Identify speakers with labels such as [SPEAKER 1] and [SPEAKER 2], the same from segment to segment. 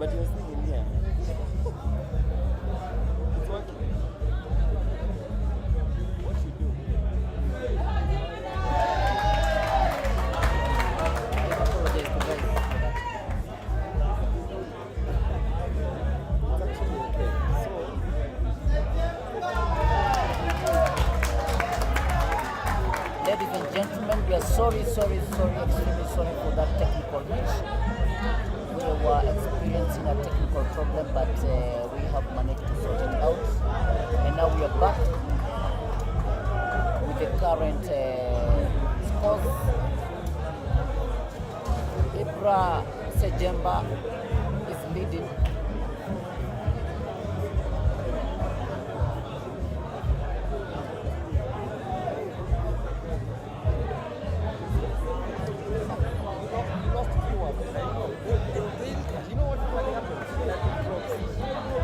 [SPEAKER 1] But you're still in here. It's working. What you do? It's actually okay.
[SPEAKER 2] Ladies and gentlemen, we are sorry, extremely sorry for that technical issue. We were experiencing a technical problem, but we have managed to sort it out. And now we are back with the current scores. Ibra Sejemba is leading.
[SPEAKER 1] You know what really happens?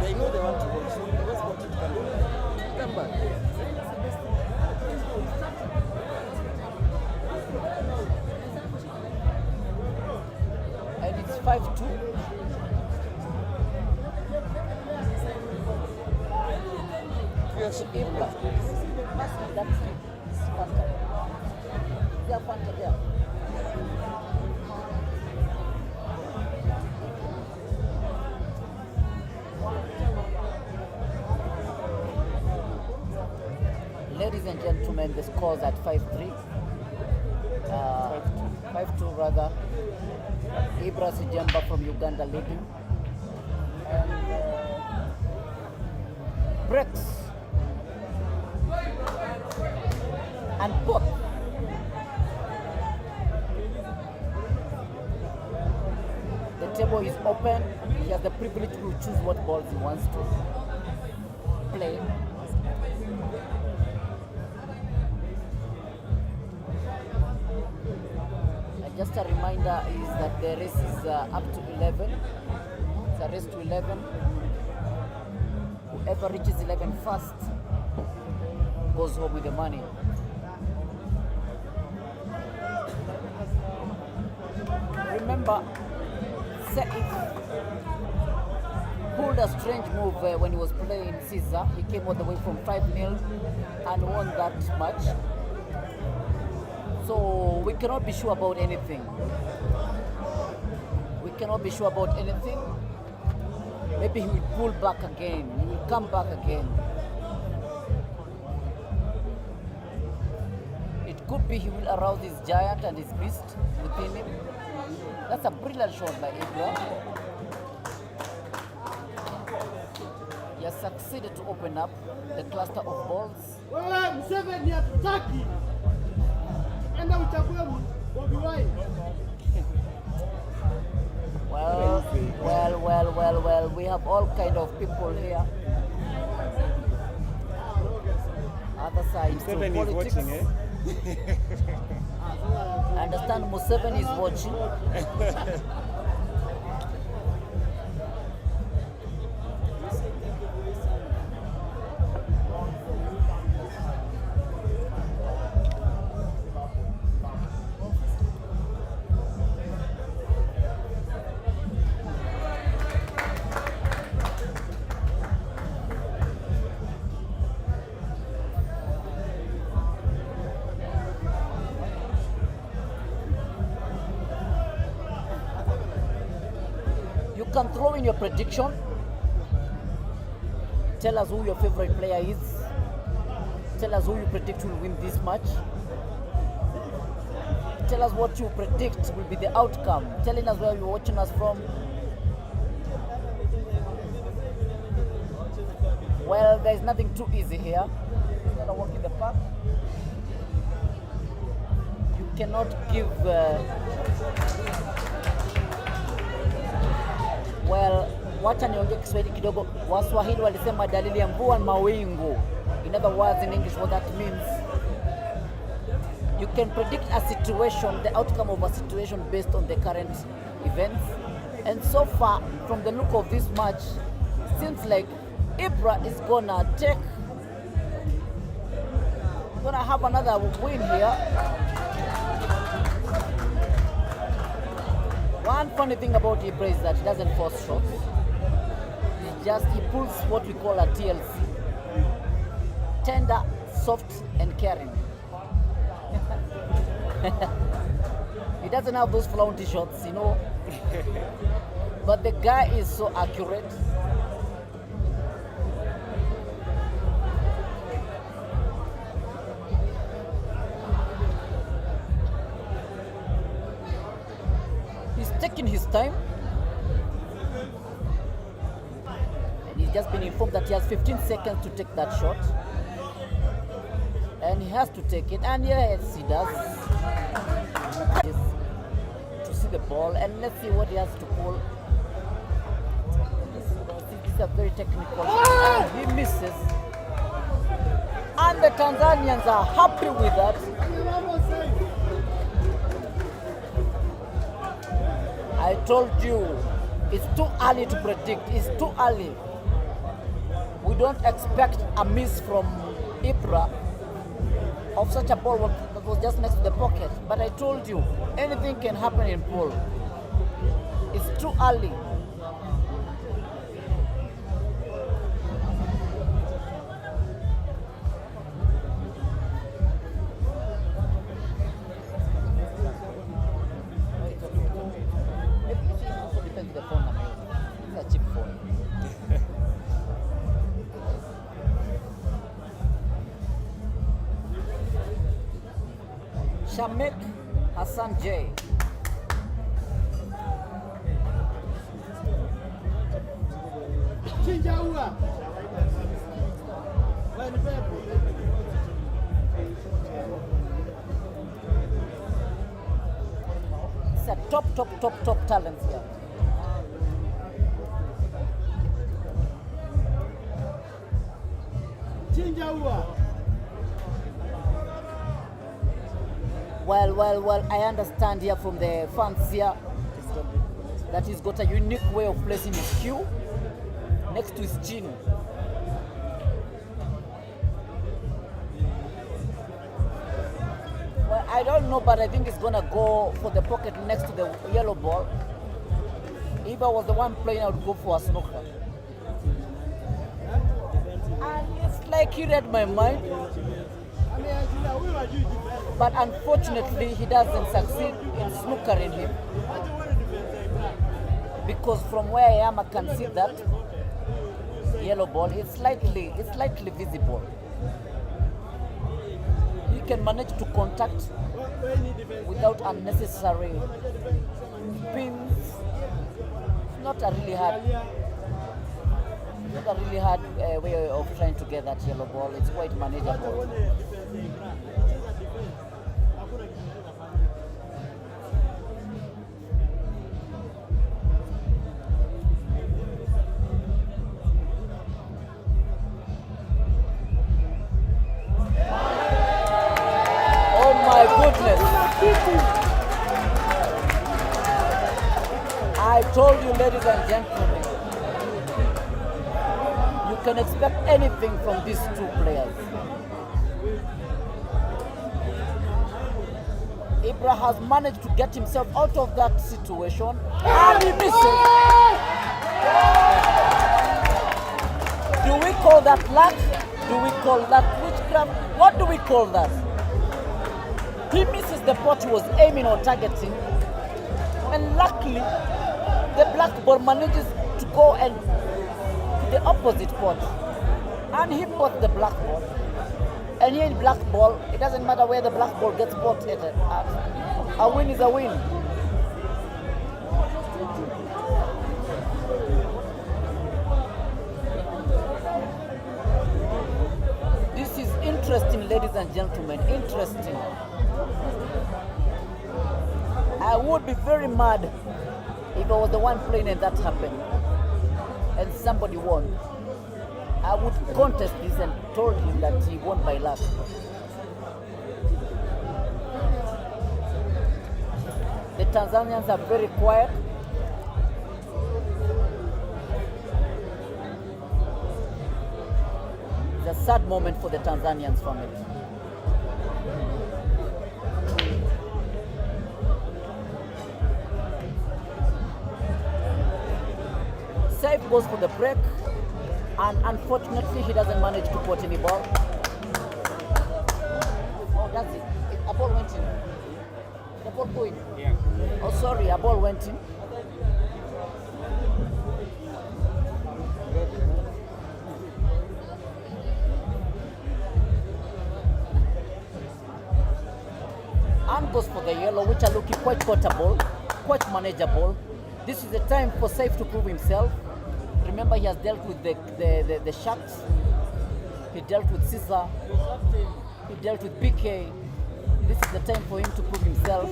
[SPEAKER 1] They know they want to go, so they just want you to come back. Come back.
[SPEAKER 2] And it's 5-2.
[SPEAKER 1] Yes,
[SPEAKER 2] Ibra. That's Fanta. Yeah, Fanta, yeah. Ladies and gentlemen, the score's at 5-3. 5-2 rather. Ibra Sejemba from Uganda leading. And breaks and pop. The table is open. He has the privilege to choose what balls he wants to play. Just a reminder is that the race is up to 11. It's a race to 11. Whoever reaches 11 first goes home with the money. Remember, SEIF pulled a strange move when he was playing Caesar. He came all the way from 5-0 and won that match. So we cannot be sure about anything. We cannot be sure about anything. Maybe he will pull back again. He will come back again. It could be he will arouse his giant and his beast within him. That's a brilliant shot by Ibra. He has succeeded to open up the cluster of balls. Well, we have all kind of people here. Other sides to
[SPEAKER 1] Museveni is
[SPEAKER 2] politics.
[SPEAKER 1] watching, eh?
[SPEAKER 2] I understand Museveni is watching. You can throw in your prediction. Tell us who your favorite player is. Tell us who you predict will win this match. Tell us what you predict will be the outcome. Telling us where you're watching us from. Well, there's nothing too easy here. It's not a walk in the park. You cannot give well, wacha niongee Kiswahili kidogo. Waswahili walisema dalili ya mvua ni mawingu. In other words, in English, what that means, you can predict a situation, the outcome of a situation based on the current events. And so far, from the look of this match, seems like Ibra is gonna have another win here. One funny thing about Ibra is that he doesn't force shots. He pulls what we call a TLC. Tender, soft, and caring. He doesn't have those flaunty shots, you know. But the guy is so accurate. He's taking his time. And he's just been informed that he has 15 seconds to take that shot. And he has to take it, and yes, he does. To see the ball, and let's see what he has to pull. This is a very technical shot, and he misses. And the Tanzanians are happy with that. I told you, it's too early to predict. It's too early. We don't expect a miss from Ibra of such a ball that was just next to the pocket. But I told you, anything can happen in pool. It's too early. Maybe it also depends on the phone I'm using. It's a cheap phone. Shamek Hassan J. It's a top talent here. Well, I understand here from the fans here that he's got a unique way of placing his cue next to his chin. Well, I don't know, but I think he's gonna go for the pocket next to the yellow ball. If I was the one playing, I would go for a snooker. And it's like he read my mind. But unfortunately, he doesn't succeed in snookering him. Because from where I am, I can see that yellow ball. It's slightly visible. He can manage to contact without unnecessary spins. It's not a really hard way of trying to get that yellow ball. It's quite manageable. Oh my goodness! I told you, ladies and gentlemen, you can expect anything from these two players. Ibra has managed to get himself out of that situation, and he misses. Do we call that luck? Do we call that witchcraft? What do we call that? He misses the pot he was aiming or targeting, and luckily the black ball manages to go and to the opposite pot, and he bought the black ball. And here in black ball, it doesn't matter where the black ball gets bought at. A win is a win. This is interesting, ladies and gentlemen, interesting. I would be very mad if I was the one playing and that happened and somebody won. I would contest this and told him that he won by luck. The Tanzanians are very quiet. It's a sad moment for the Tanzanians family. SEIF goes for the break, and unfortunately he doesn't manage to put any ball. Oh, that's it. A ball went in. The ball going.
[SPEAKER 1] Yeah.
[SPEAKER 2] Oh, sorry, a ball went in. And goes for the yellow, which are looking quite portable, quite manageable. This is the time for SEIF to prove himself. Remember, he has dealt with the Sharks, he dealt with Caesar, he dealt with PK. This is the time for him to prove himself.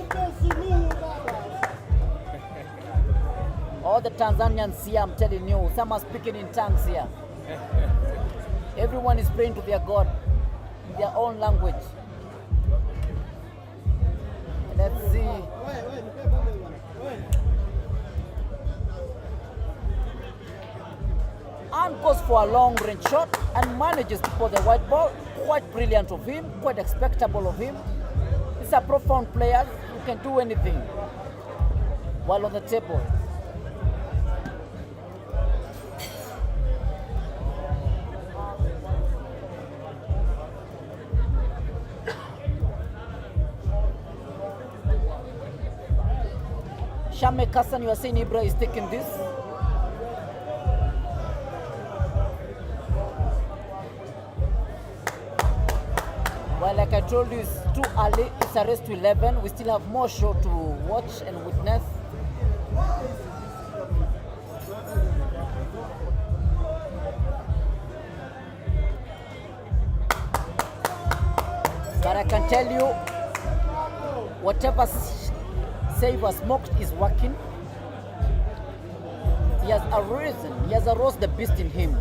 [SPEAKER 2] All the Tanzanians here, I'm telling you, some are speaking in tongues here. Everyone is praying to their God in their own language. Let's see. And goes for a long range shot and manages to put the white ball. Quite brilliant of him, quite expectable of him. He's a profound player who can do anything while on the table. Shame Kassan, you are saying Ibra is taking this. Well, like I told you, it's too early. It's a race to 11. We still have more show to watch and witness. But I can tell you, whatever SEIF has smoked is working. He has arisen, he has aroused the beast in him.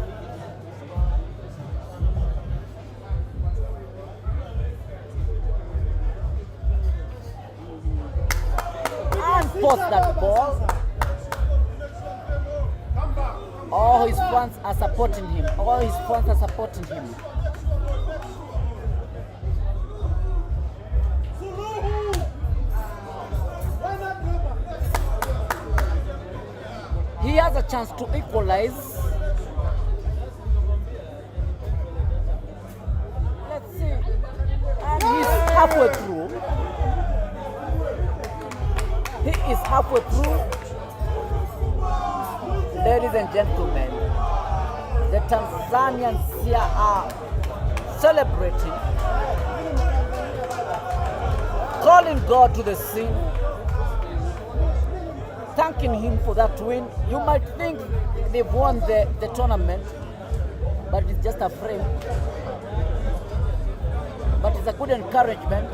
[SPEAKER 2] And post that ball. All his fans are supporting him. All his fans are supporting him. He has a chance to equalize. Let's see. And he's halfway through. He is halfway through. Ladies and gentlemen, the Tanzanians here are celebrating, calling God to the scene, thanking him for that win. You might think they've won the tournament, but it's just a frame. But it's a good encouragement.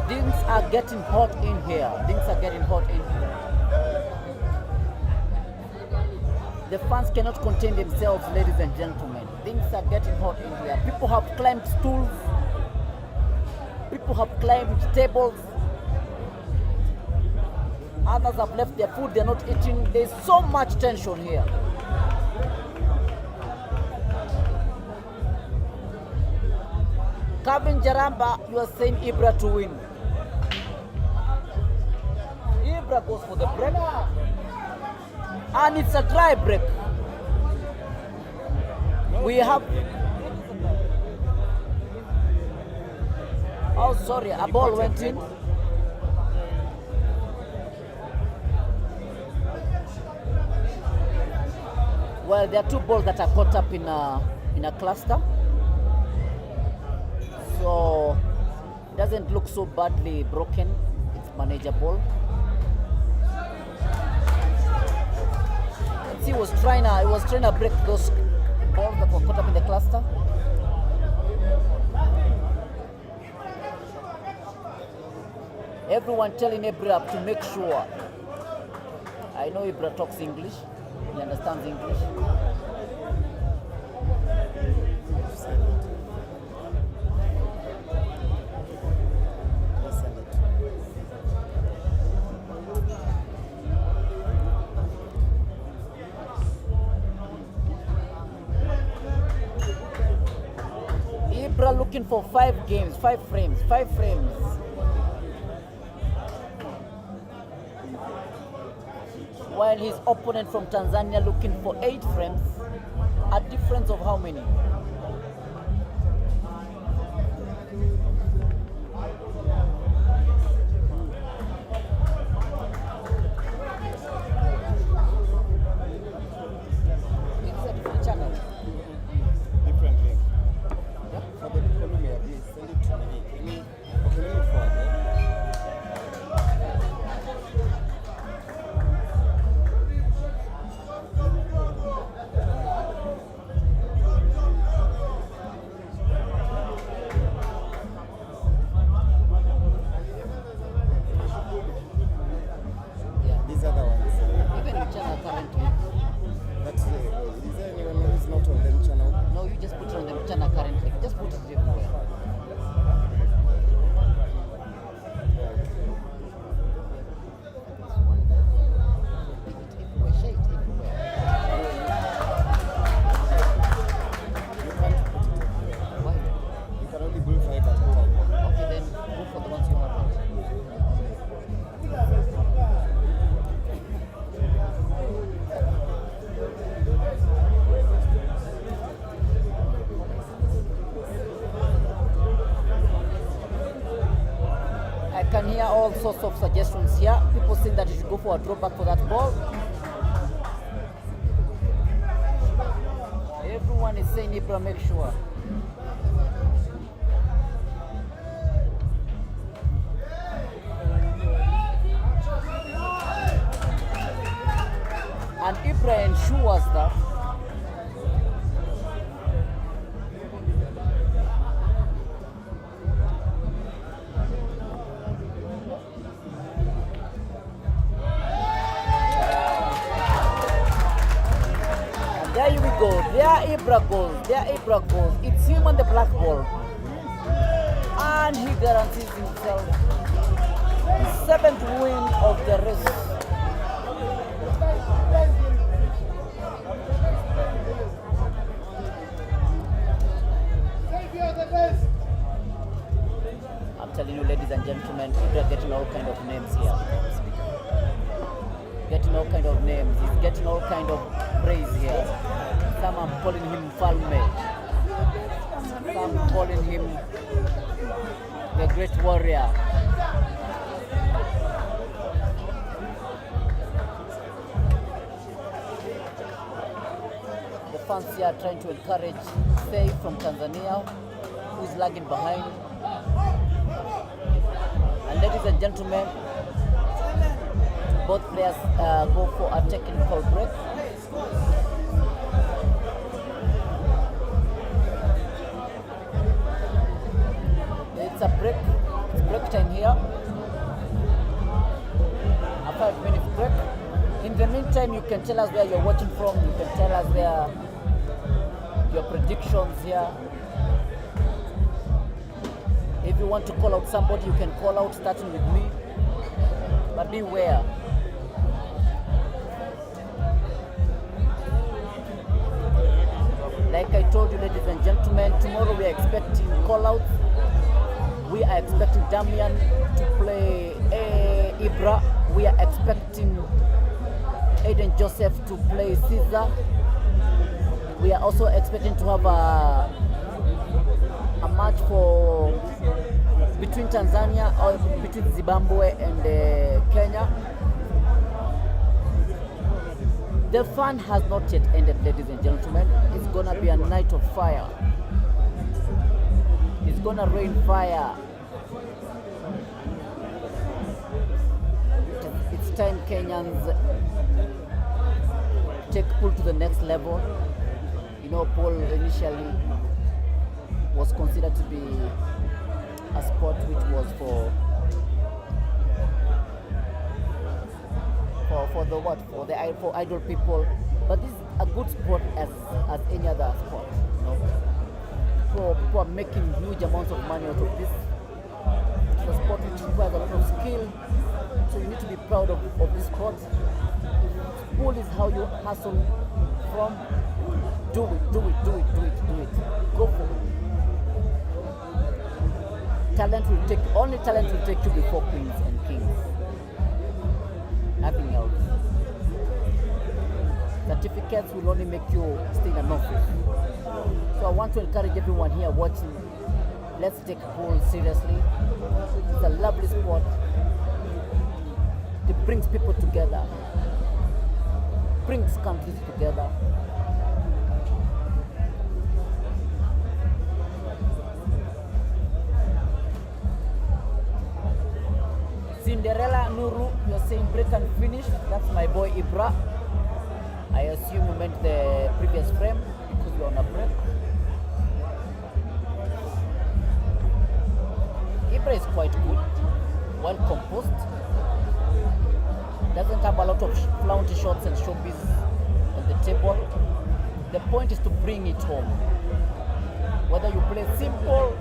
[SPEAKER 2] Things are getting hot in here. Things are getting hot in here. The fans cannot contain themselves, ladies and gentlemen. Things are getting hot in here. People have climbed stools. People have climbed tables. Others have left their food. They're not eating. There's so much tension here. Kevin Jaramba, you are saying Ibra to win. Ibra goes for the break. And it's a dry break. We have... Oh, sorry, a ball went in. Well, there are two balls that are caught up in a cluster. So it doesn't look so badly broken. It's manageable. He was trying to break those balls that were caught up in the cluster. Everyone telling Ibra to make sure. I know Ibra talks English. He understands English. looking for 5 games, 5 frames, 5 frames. While his opponent from Tanzania looking for 8 frames, a difference of how many? It's a different channel.
[SPEAKER 1] Different link. For the people who may have missed, send it to me. Okay, let me forward it.
[SPEAKER 2] Yeah.
[SPEAKER 1] These are the ones.
[SPEAKER 2] Even in China currently.
[SPEAKER 1] That's is there anyone who is not on the channel?
[SPEAKER 2] No, you just put it on the China currently. Just put it everywhere. This one. Everywhere, share it everywhere.
[SPEAKER 1] You can't put it everywhere.
[SPEAKER 2] Why?
[SPEAKER 1] You can only bring 5 at a time.
[SPEAKER 2] Okay, then go for the ones you want. I can hear all sorts of suggestions here. People saying that you should go for a drawback for that ball. Everyone is saying Ibra, make sure. And Ibra ensures that there we go. There Ibra goes. There Ibra goes. It's him on the black ball. And he guarantees himself his 7th win of the race. I'm telling you, ladies and gentlemen, Ibra getting all kind of names here. Getting all kind of names. He's getting all kind of praise here. Some are calling him Falme. Some calling him the great warrior. The fans here are trying to encourage SEIF from Tanzania, who is lagging behind. And ladies and gentlemen, both players go for a technical break. It's a break. It's break time here. A 5-minute break. In the meantime, you can tell us where you're watching from. You can tell us where your predictions here. If you want to call out somebody, you can call out, starting with me. But beware. Like I told you, ladies and gentlemen, tomorrow we are expecting call-outs. We are expecting Damian to play Ibra. We are expecting Aiden Joseph to play Caesar. We are also expecting to have a match for between Tanzania or between Zimbabwe and Kenya. The fun has not yet ended, ladies and gentlemen. It's gonna be a night of fire. It's gonna rain fire. It's time Kenyans take pool to the next level. You know, pool initially was considered to be a sport which was for idle people, but this is a good sport as any other sport. You know, people are making huge amounts of money out of this. It's a sport which requires a lot of skill, so you need to be proud of this sport. Pool is how you hustle from. Do it. Go for it. only talent will take you before queens and kings. Nothing else. Certificates will only make you stay in an office. So I want to encourage everyone here watching, let's take pool seriously. It's a lovely sport. It brings people together, brings countries together. Cinderella Nuru, you're saying break and finish. That's my boy Ibra. I assume you meant the previous frame because we're on a break. Ibra is quite good, well composed. Doesn't have a lot of flaunty shots and showbiz on the table. The point is to bring it home. Whether you play simple,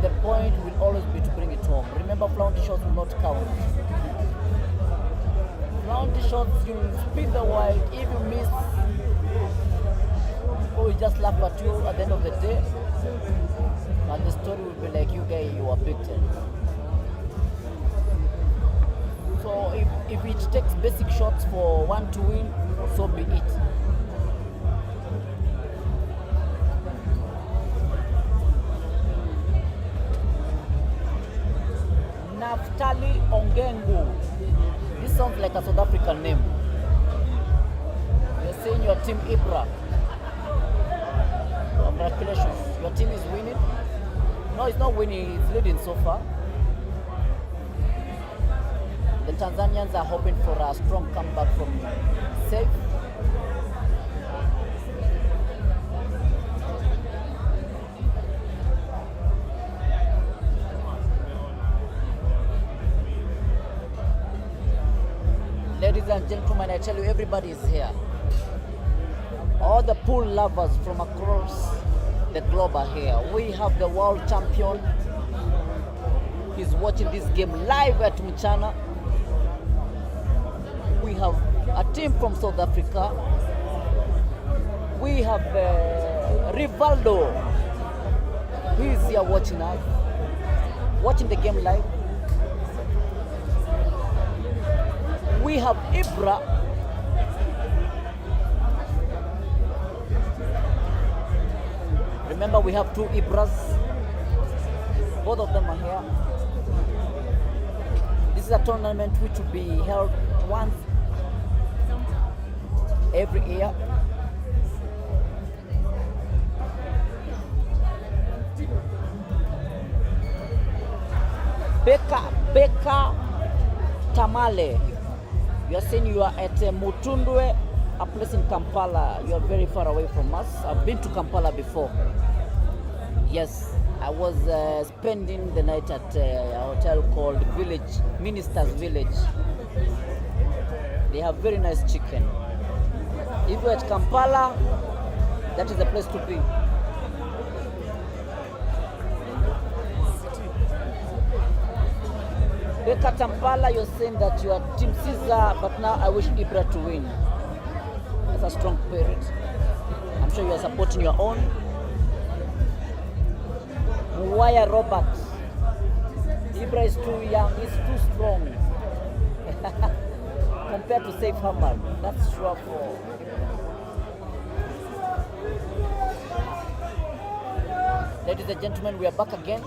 [SPEAKER 2] the point will always be to bring it home. Remember, flaunty shots will not count. Flaunty shots, you will spin the wide. If you miss, people will just laugh at you at the end of the day. And the story will be like, you guys, you are beaten. So if it takes basic shots for one to win, so be it. Naftali Ongengu. This sounds like a South African name. You're saying your team Ibra. Congratulations. Your team is winning. No, it's not winning, it's leading so far. The Tanzanians are hoping for a strong comeback from SEIF. Ladies and gentlemen, I tell you, everybody is here. All the pool lovers from across the globe are here. We have the world champion. He's watching this game live at MCHANA. We have a team from South Africa. We have Rivaldo, who is here watching us, watching the game live. We have Ibra. Remember, we have two Ibras. Both of them are here. This is a tournament which will be held once every year. Beka Tamale. You are saying you are at Mutundwe, a place in Kampala. You are very far away from us. I've been to Kampala before. Yes, I was spending the night at a hotel called Minister's Village. They have very nice chicken. If you're at Kampala, that is the place to be. Beka Kampala, you're saying that you are Team Caesar, but now I wish Ibra to win. That's a strong spirit. I'm sure you are supporting your own. Muwaya Robert. Ibra is too young, he's too strong. Compared to SEIF HAMAD, that's sure for Ibra. Ladies and gentlemen, we are back again.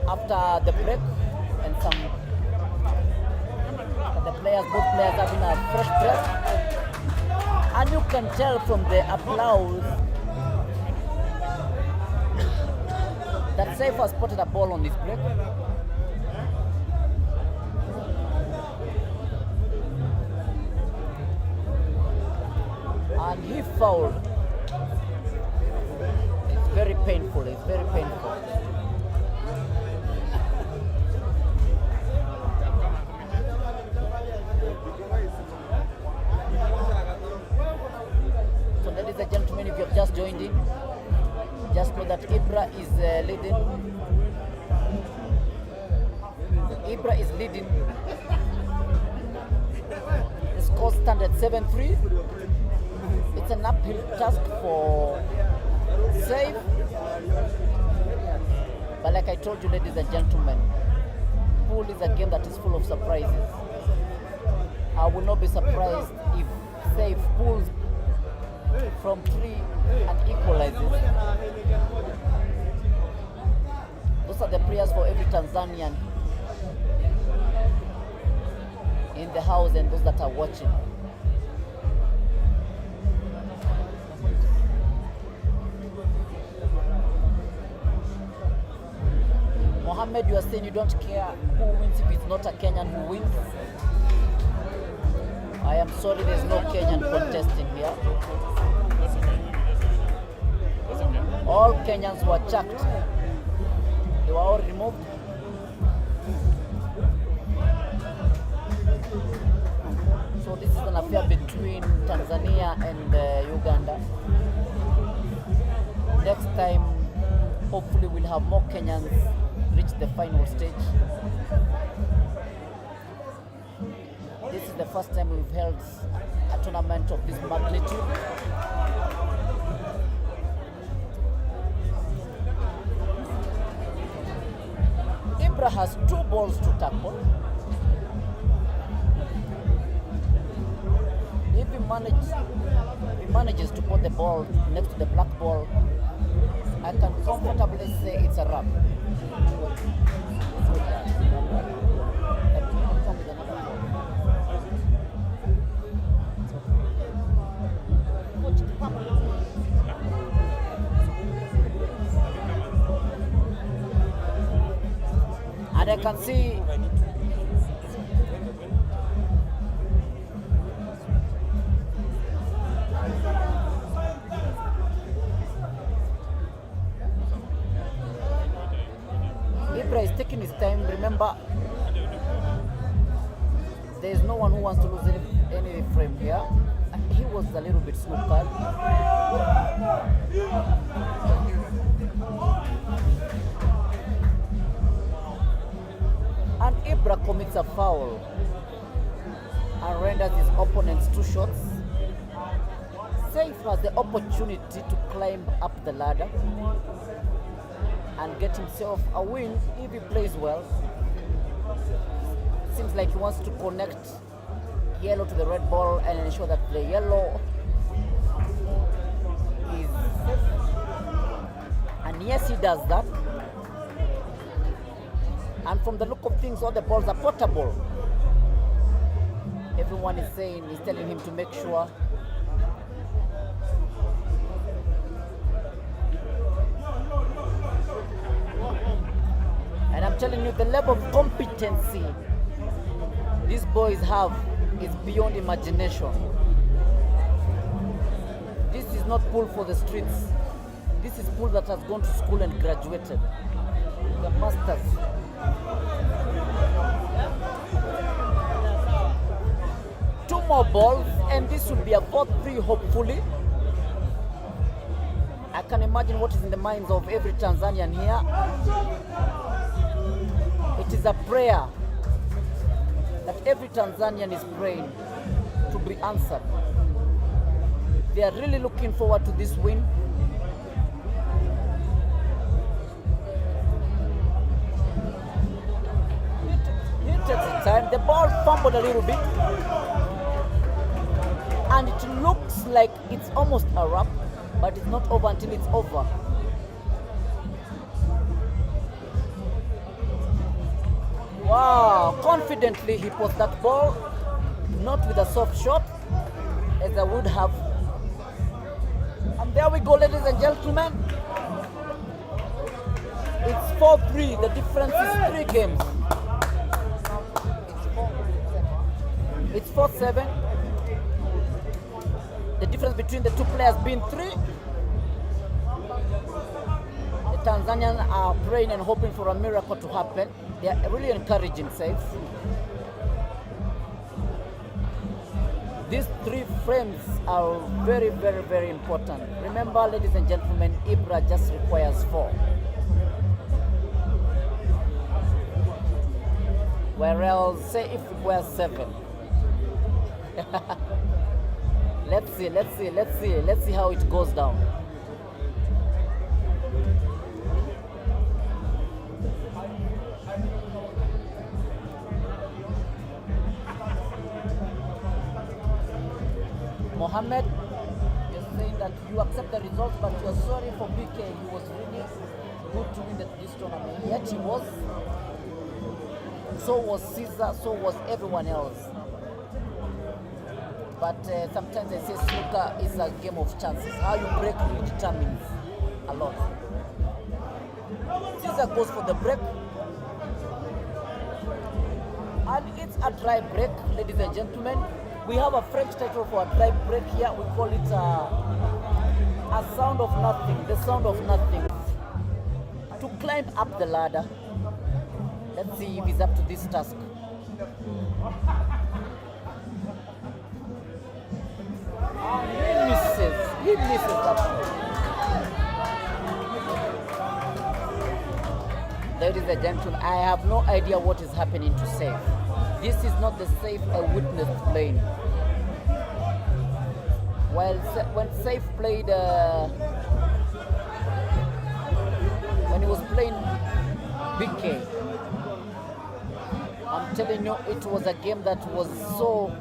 [SPEAKER 2] After the break and both players having a fresh breath, and you can tell from the applause that SEIF has spotted a ball on this break. And he fouled. It's very painful, it's very painful. So ladies and gentlemen, if you have just joined in, just know that Ibra is leading. Ibra is leading. The score stand at 7-3. It's an uphill task for SEIF, but like I told you, ladies and gentlemen, pool is a game that is full of surprises. I will not be surprised if SEIF pulls from 3 and equalizes. Those are the prayers for every Tanzanian in the house and those that are watching. Mohammed, you are saying you don't care who wins if it's not a Kenyan who wins. I am sorry, there's no Kenyan contesting here. All Kenyans were chucked. They were all removed. So this is an affair between Tanzania and Uganda. Next time, hopefully we'll have more Kenyans reach the final stage. This is the first time we've held a tournament of this magnitude. Ibra has 2 balls to tackle. If he manages to put the ball next to the black ball, I can comfortably say it's a wrap. And I can see Ibra is taking his time. Remember, there is no one who wants to lose any frame here. He was a little bit snookered. And Ibra commits a foul and renders his opponents 2 shots. SEIF has the opportunity to climb up the ladder and get himself a win if he plays well. Seems like he wants to connect yellow to the red ball and ensure that the yellow is safe. And yes, he does that. And from the look of things, all the balls are portable. Everyone is telling him to make sure. And I'm telling you, the level of competency these boys have is beyond imagination. This is not pool for the streets. This is pool that has gone to school and graduated. The masters. Two more balls, and this will be a 4-3 hopefully. I can imagine what is in the minds of every Tanzanian here. It is a prayer that every Tanzanian is praying to be answered. They are really looking forward to this win. He takes his time. The ball fumbled a little bit. And it looks like it's almost a wrap, but it's not over until it's over. Wow, confidently he puts that ball, not with a soft shot, as I would have. And there we go, ladies and gentlemen. It's 4-3, the difference is 3 games. It's 4-7. The difference between the two players being 3. The Tanzanians are praying and hoping for a miracle to happen. They are really encouraging SEIF. These 3 frames are very, very, very important. Remember, ladies and gentlemen, Ibra just requires 4. Whereas SEIF requires 7. Let's see how it goes down. Mohammed, you're saying that you accept the results, but you're sorry for BK. He was really good to win this tournament. Yet he was. So was Caesar, so was everyone else. But sometimes I say snooker is a game of chances. How you break really determines a lot. Caesar goes for the break. And it's a dry break, ladies and gentlemen. We have a French title for a dry break here. We call it a sound of nothing, the sound of nothing. To climb up the ladder. Let's see if he's up to this task. He misses that one. Ladies and gentlemen, I have no idea what is happening to SEIF. This is not the SEIF I witnessed playing. When SEIF played, when he was playing BK, I'm telling you, it was a game that was so...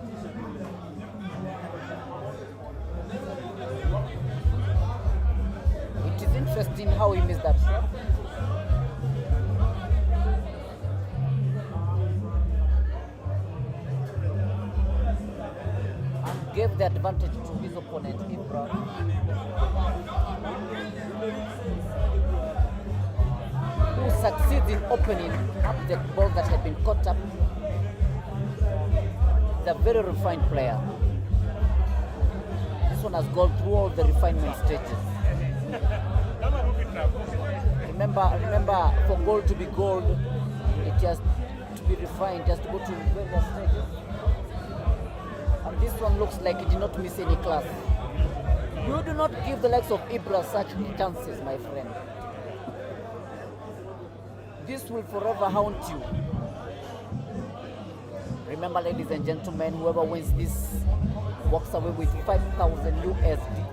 [SPEAKER 2] It is interesting how he missed that shot. And gave the advantage to his opponent, Ibra. Who succeeds in opening up the ball that had been caught up. He's a very refined player. This one has gone through all the refinement stages. Remember, for gold to be gold, it has to be refined, it has to go to various stages. And this one looks like it did not miss any class. You do not give the likes of Ibra such chances, my friend. This will forever haunt you. Remember, ladies and gentlemen, whoever wins this walks away with 5,000 USD,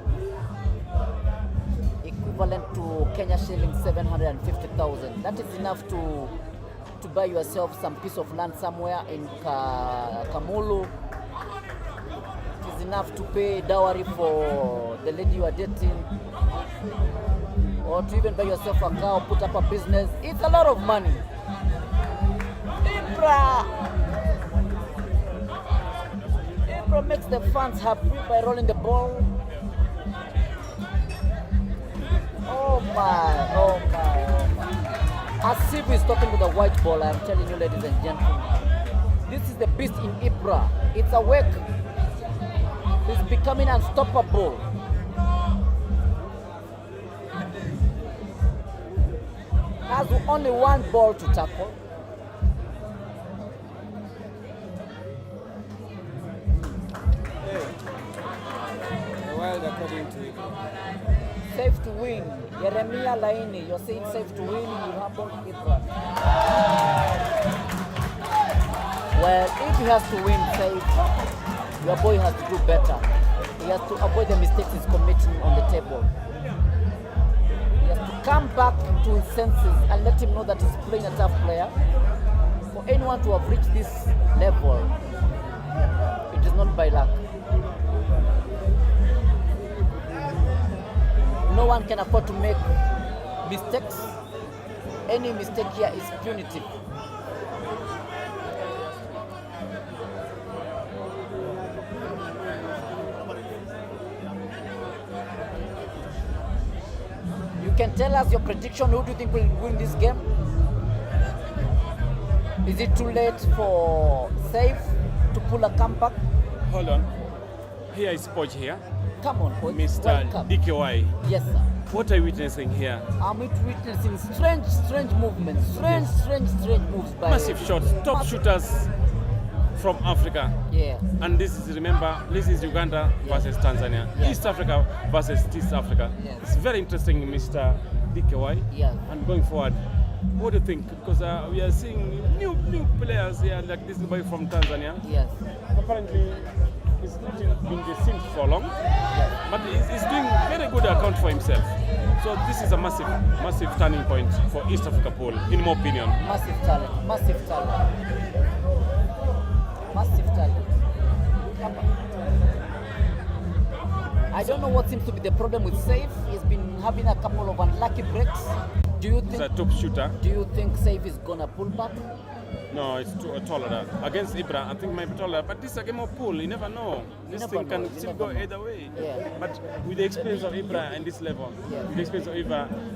[SPEAKER 2] equivalent to Kenya shillings 750,000. That is enough to buy yourself some piece of land somewhere in Kamulu. It is enough to pay dowry for the lady you are dating, or to even buy yourself a car or put up a business. It's a lot of money. Ibra makes the fans happy by rolling the ball. Oh my, oh my, oh my. As if he's talking to the white ball, I'm telling you, ladies and gentlemen. This is the beast in Ibra. It's awake. It's becoming unstoppable. Has only one ball to tackle.
[SPEAKER 1] Wild according to
[SPEAKER 2] Safe to win. Yeremia Laini, you're saying safe to win, you humble Ibra. Well, if he has to win safe, your boy has to do better. He has to avoid the mistakes he's committing on the table. He has to come back to his senses and let him know that he's playing a tough player. For anyone to have reached this level, it is not by luck. No one can afford to make mistakes. Any mistake here is punitive. You can tell us your prediction. Who do you think will win this game? Is it too late for SEIF to pull a comeback?
[SPEAKER 3] Hold on. Here is Poch here.
[SPEAKER 2] Come on, Coach.
[SPEAKER 3] Mr.
[SPEAKER 2] Welcome.
[SPEAKER 3] DKY.
[SPEAKER 2] Yes, sir.
[SPEAKER 3] What are you witnessing here?
[SPEAKER 2] I'm witnessing strange movements, strange moves by
[SPEAKER 3] Massive shots, top shooters from Africa.
[SPEAKER 2] Yeah.
[SPEAKER 3] And this is, remember, this is Uganda versus Tanzania.
[SPEAKER 2] Yeah.
[SPEAKER 3] East Africa versus East Africa.
[SPEAKER 2] Yes.
[SPEAKER 3] It's very interesting, Mr. DKY.
[SPEAKER 2] Yeah.
[SPEAKER 3] And going forward, what do you think? Because we are seeing new players here, like this boy from Tanzania.
[SPEAKER 2] Yes.
[SPEAKER 3] Apparently, he's not been the scene for long, but he's doing very good account for himself. So this is a massive turning point for East Africa pool, in my opinion.
[SPEAKER 2] Massive talent. I don't know what seems to be the problem with SEIF. He's been having a couple of unlucky breaks. Do you think
[SPEAKER 3] He's a top shooter.
[SPEAKER 2] Do you think SEIF is gonna pull back?
[SPEAKER 3] No, it's too taller. Against Ibra, I think might be taller. But this is a game of pool. You never know. This thing can still go either way.
[SPEAKER 2] Yeah.
[SPEAKER 3] But with the experience of Ibra at this level,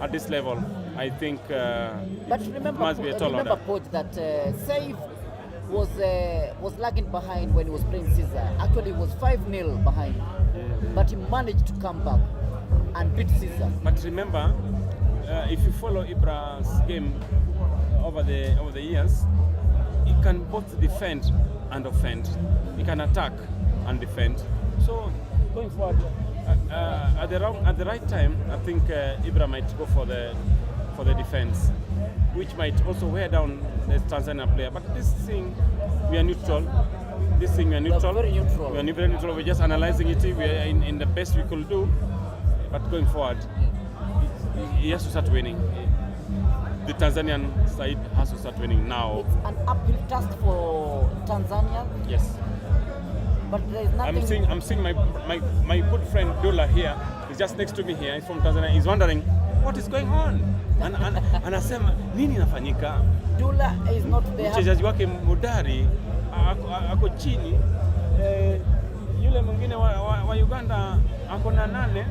[SPEAKER 3] at this level, I think
[SPEAKER 2] But remember,
[SPEAKER 3] must be a taller.
[SPEAKER 2] remember, coach, that SEIF was lagging behind when he was playing Caesar. Actually, he was 5-0 behind, but he managed to come back and beat Caesar.
[SPEAKER 3] But remember, if you follow Ibra's game over the years, he can both defend and offend. He can attack and defend. So going forward, at the right time, I think Ibra might go for the defense, which might also wear down the Tanzania player. But this thing, we are neutral. We are very neutral. We are very neutral. We're just analyzing it. We are in the best we could do. But going forward, he has to start winning. The Tanzanian side has to start winning now.
[SPEAKER 2] It's an uphill task for Tanzania.
[SPEAKER 3] Yes.
[SPEAKER 2] But there is nothing.
[SPEAKER 3] I'm seeing my good friend Dula here. He's just next to me here. He's from Tanzania. He's wondering what is going on. Anasema nini inafanyika?
[SPEAKER 2] Dula is not there.
[SPEAKER 3] Mchezaji wake Mudari ako chini. Yule mwingine wa Uganda ako na 8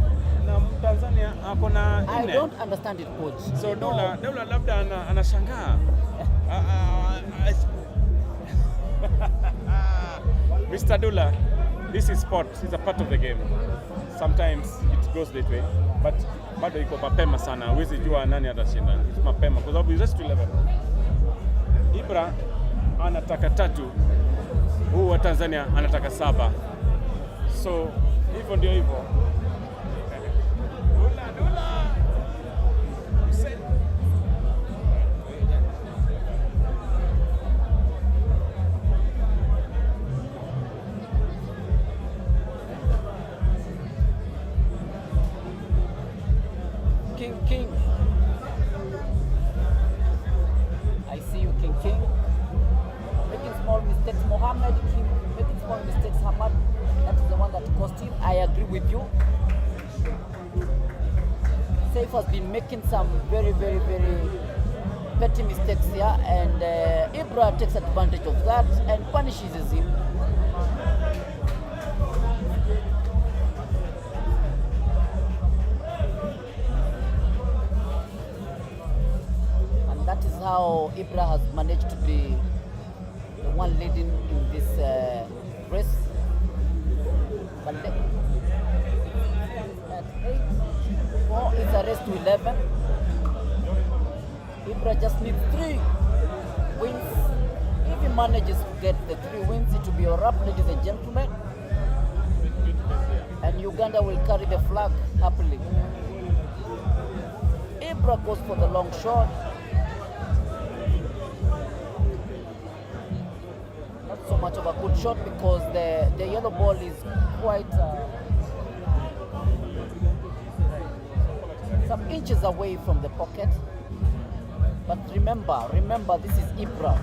[SPEAKER 3] na Tanzania ako na 4.
[SPEAKER 2] I don't understand it, coach.
[SPEAKER 3] So Dula labda anashangaa. Mr. Dula, this is sport. It's a part of the game. Sometimes it goes that way, but bado iko mapema sana. Huwezi jua nani atashinda. It's mapema kwa sababu it's just 11. Ibra anataka 3. Huu wa Tanzania anataka 7. So hivyo ndio hivyo. Dula.
[SPEAKER 2] King. I see you, King. Making small mistakes. Mohammed King making small mistakes. Hamad, that is the one that cost him. I agree with you. SEIF has been making some very petty mistakes here, and Ibra takes advantage of that and punishes him. That is how Ibra has managed to be the one leading in this race. But at 8, it's a race to 11. Ibra just needs 3 wins. If he manages to get the 3 wins, it will be a wrap, ladies and gentlemen. And Uganda will carry the flag happily. Ibra goes for the long shot. So much of a good shot because the yellow ball is quite some inches away from the pocket. But remember, this is Ibra.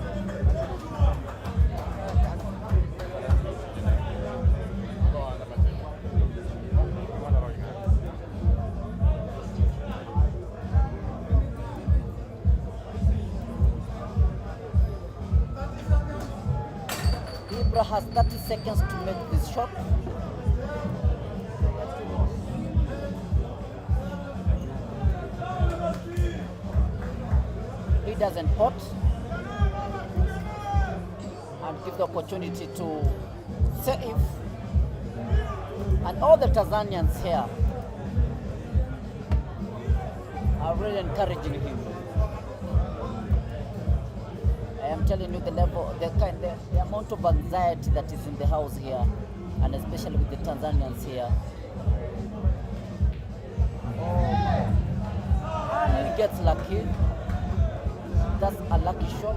[SPEAKER 2] Ibra has 30 seconds to make this shot. He doesn't pot and give the opportunity to SEIF and all the Tanzanians here are really encouraging him. I am telling you the level, the amount of anxiety that is in the house here, and especially with the Tanzanians here. And he gets lucky. That's a lucky shot,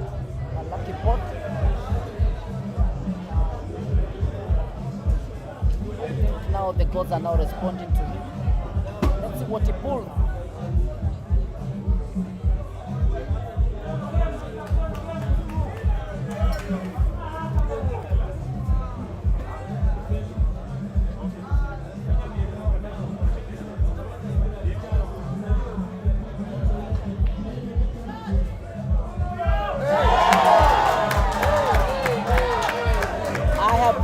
[SPEAKER 2] a lucky pot. now the gods are now responding to him. Let's see what he pulls.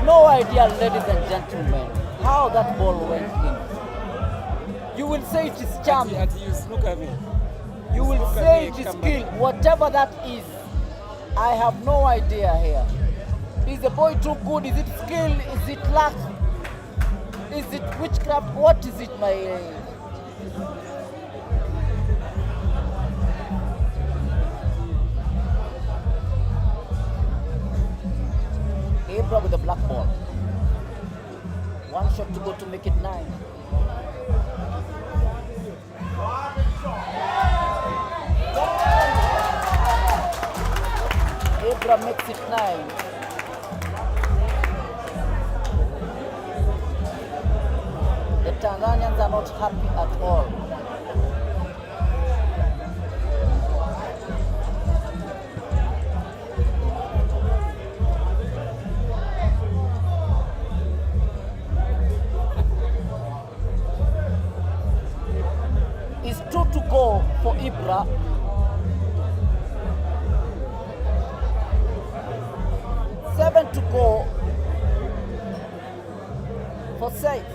[SPEAKER 2] No idea, ladies and gentlemen, how that ball went in. You will say it is charm.
[SPEAKER 1] Look at me.
[SPEAKER 2] You will say it is skill. Whatever that is, I have no idea here. Is the boy too good? Is it skill? Is it luck? Is it witchcraft? What is it, my... Ibra with the black ball. One shot to go to make it 9. Ibra makes it 9. The Tanzanians are not happy at all. It's 2 to go for Ibra. Seven to go for SEIF.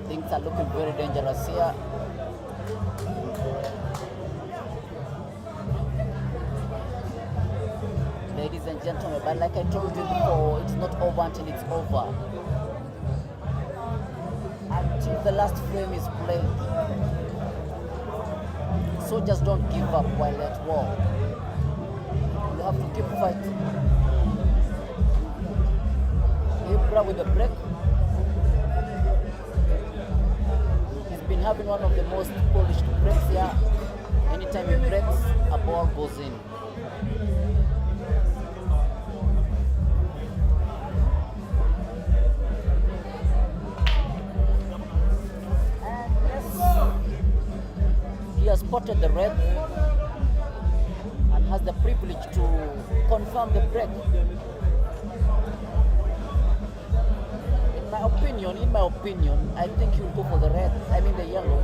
[SPEAKER 2] Things are looking very dangerous here. Ladies and gentlemen, but like I told you before, it's not over until it's over. Until the last frame is played. Soldiers don't give up while at war. You have to keep fighting. Ibra with a break. He's been having one of the most polished breaks here. Anytime he breaks, a ball goes in. He has spotted the red and has the privilege to confirm the break. In my opinion, I think he'll go for the red, the yellow,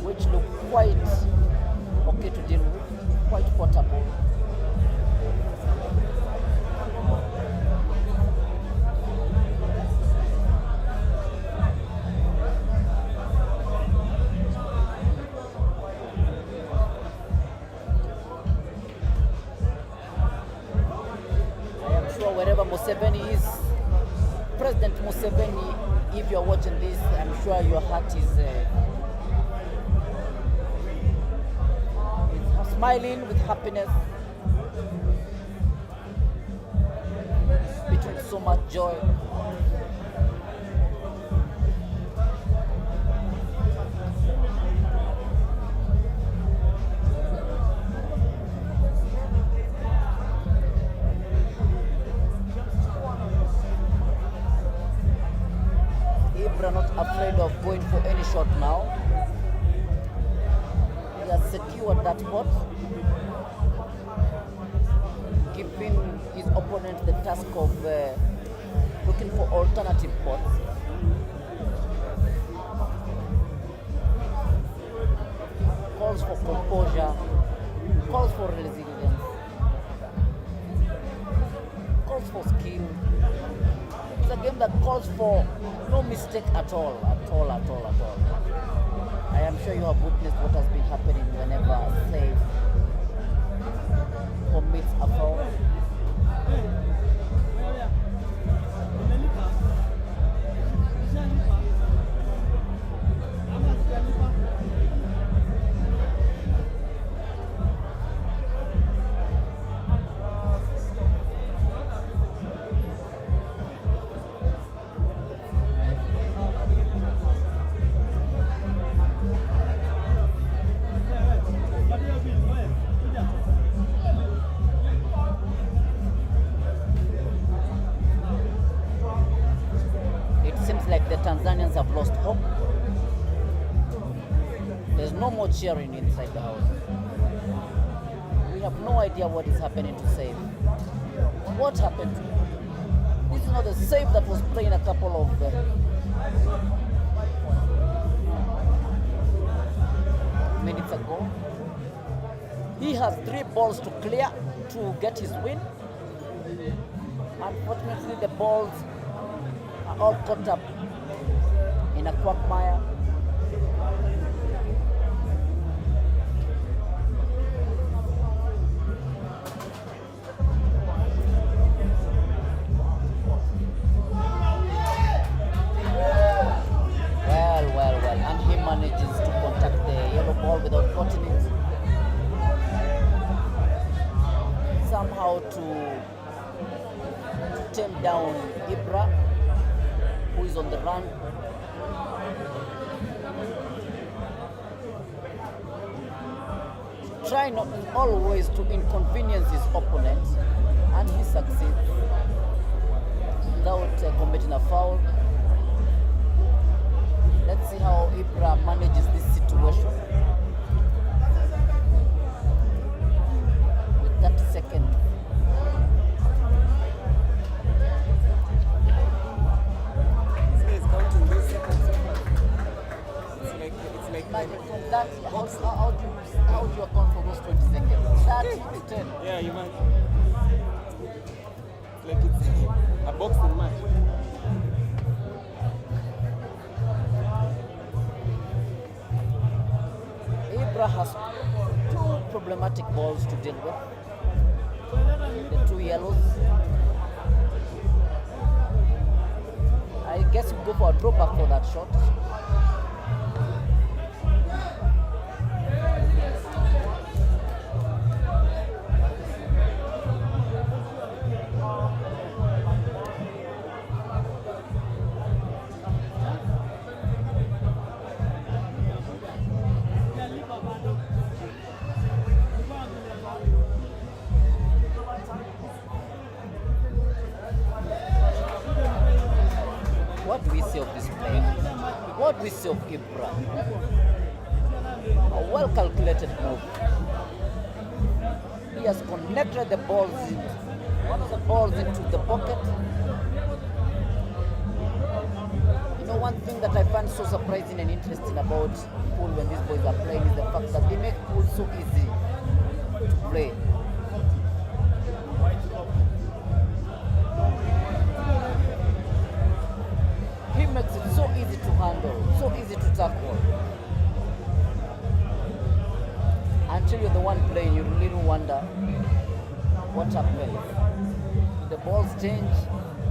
[SPEAKER 2] which look quite okay to deal with, quite portable. Wherever Museveni is, President Museveni, if you're watching this, I'm sure your heart is smiling with happiness, between so much joy. Ibra not afraid of going for any shot now. He has secured that spot, giving his opponent the task of looking for alternative spots. Calls for composure, calls for resilience, calls for skill. It's a game that calls for no mistake at all. I am sure you have witnessed what has been happening whenever SEIF commits a foul. no more cheering inside the house. We have no idea what is happening to SEIF. What happened? This is not the SEIF that was playing a couple of minutes ago. He has 3 balls to clear to get his win. Unfortunately, the balls are all caught up in a quagmire. Well, and he manages to contact the yellow ball without cutting it. Somehow to tame down Ibra, who is on the run. Try not always to inconvenience his opponent, and he succeeds without committing a foul. Let's see how Ibra manages this situation. With 30 seconds.
[SPEAKER 1] This guy is counting these seconds. It's like
[SPEAKER 2] Imagine from that, how do you account for those 20 seconds? 30 to 10.
[SPEAKER 1] yeah, you might. Like it's a boxing match.
[SPEAKER 2] Ibra has 2 problematic balls to deal with. The 2 yellows. I guess you go for a drawback for that shot. What do we see of this play? What do we see of Ibra? A well calculated move. He has connected the balls one of the balls into the pocket. You know, one thing that I find so surprising and interesting about pool when these boys are playing is the fact that they make pool so easy to play. He makes it so easy to handle, so easy to tackle. Until you're the one playing, you really wonder what happened. Did the balls change?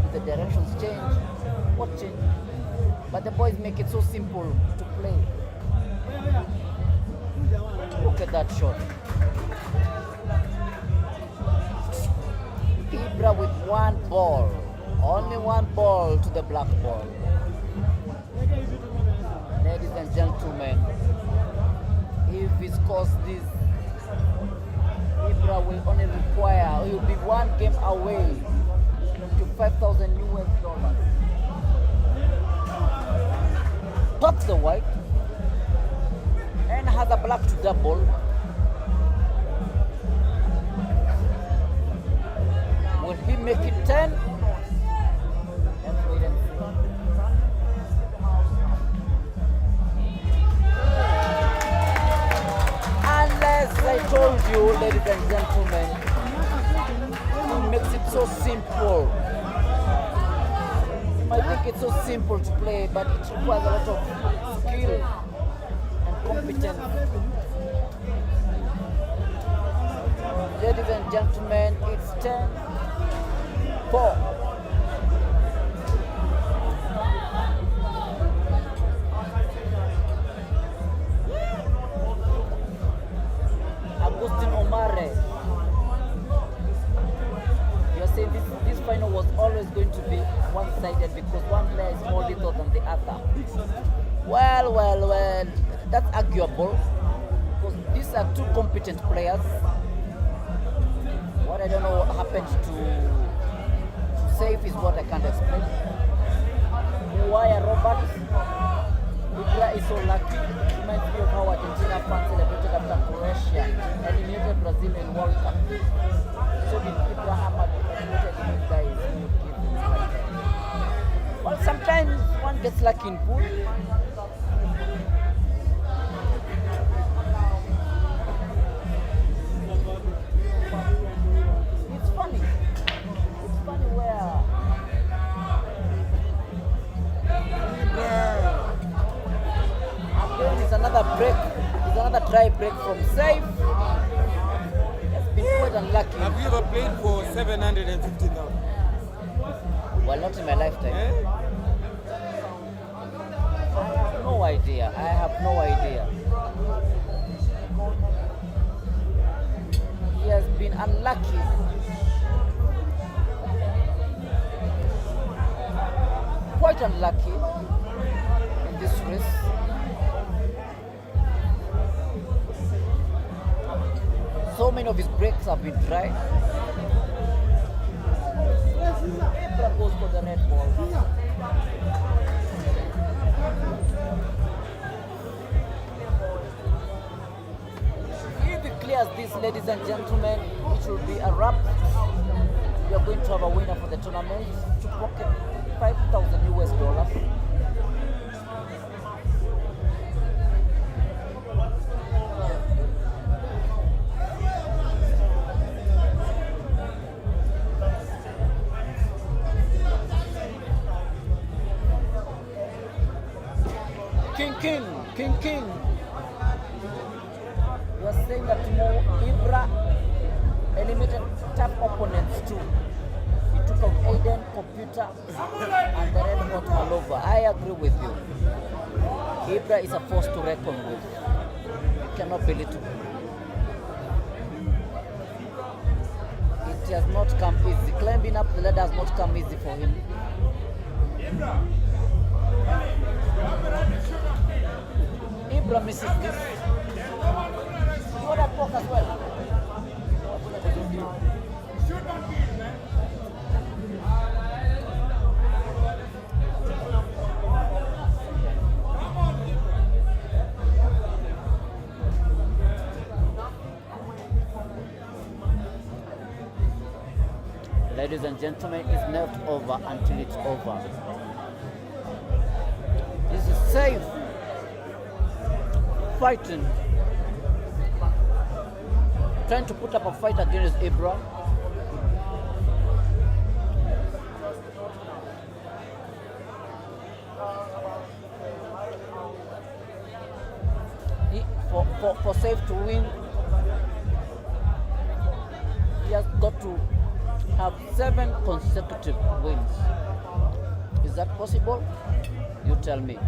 [SPEAKER 2] Did the directions change? What changed? But the boys make it so simple to play. Look at that shot. Ibra with 1 ball. Only 1 ball to the black ball. Ladies and gentlemen, if he scores this, Ibra will only require, he will be 1 game away to $5,000 US. Pops the white and has a black to double. Will he make it 10? Let's wait and see. Unless I told you, ladies and gentlemen, he makes it so simple. You might think it's so simple to play, but it requires a lot of skill and competence. Ladies and gentlemen, it's 10-4. You're saying this final was always going to be one-sided because one player is more lethal than the other. Well, that's arguable because these are 2 competent players. What I don't know what happened to SEIF is what I can't explain. Why Robert Ibra is so lucky. Reminds me of how Argentina Brazilian World Cup. So did Ibra Hamad eliminated these guys who would give him like that. Well, sometimes one gets lucky in pool. It's funny. It's funny where again it's another break. It's another try break from SEIF. It's been quite unlucky.
[SPEAKER 1] Have you ever played for 750,000?
[SPEAKER 2] Well, not in my lifetime.
[SPEAKER 1] Eh?
[SPEAKER 2] I have no idea. I have no idea. He has been unlucky. Quite unlucky in this race. So many of his breaks have been dry. Ibra goes for the red ball. If he clears this, ladies and gentlemen, it will be a wrap. We are going to have a winner for the tournament to pocket $5,000 US. King. You are saying that Ibra eliminated tough opponents too. He took out Aiden, Computer, and the red hot Malova. I agree with you. Ibra is a force to reckon with. You cannot belittle. It has not come easy. Climbing up the ladder has not come easy for him. Ibra misses this. You want to talk as well? Ladies and gentlemen, it's not over until it's over. This is SEIF fighting, trying to put up a fight against Ibra. For SEIF to win, he has got to have 7 consecutive wins. Is that possible? You tell me.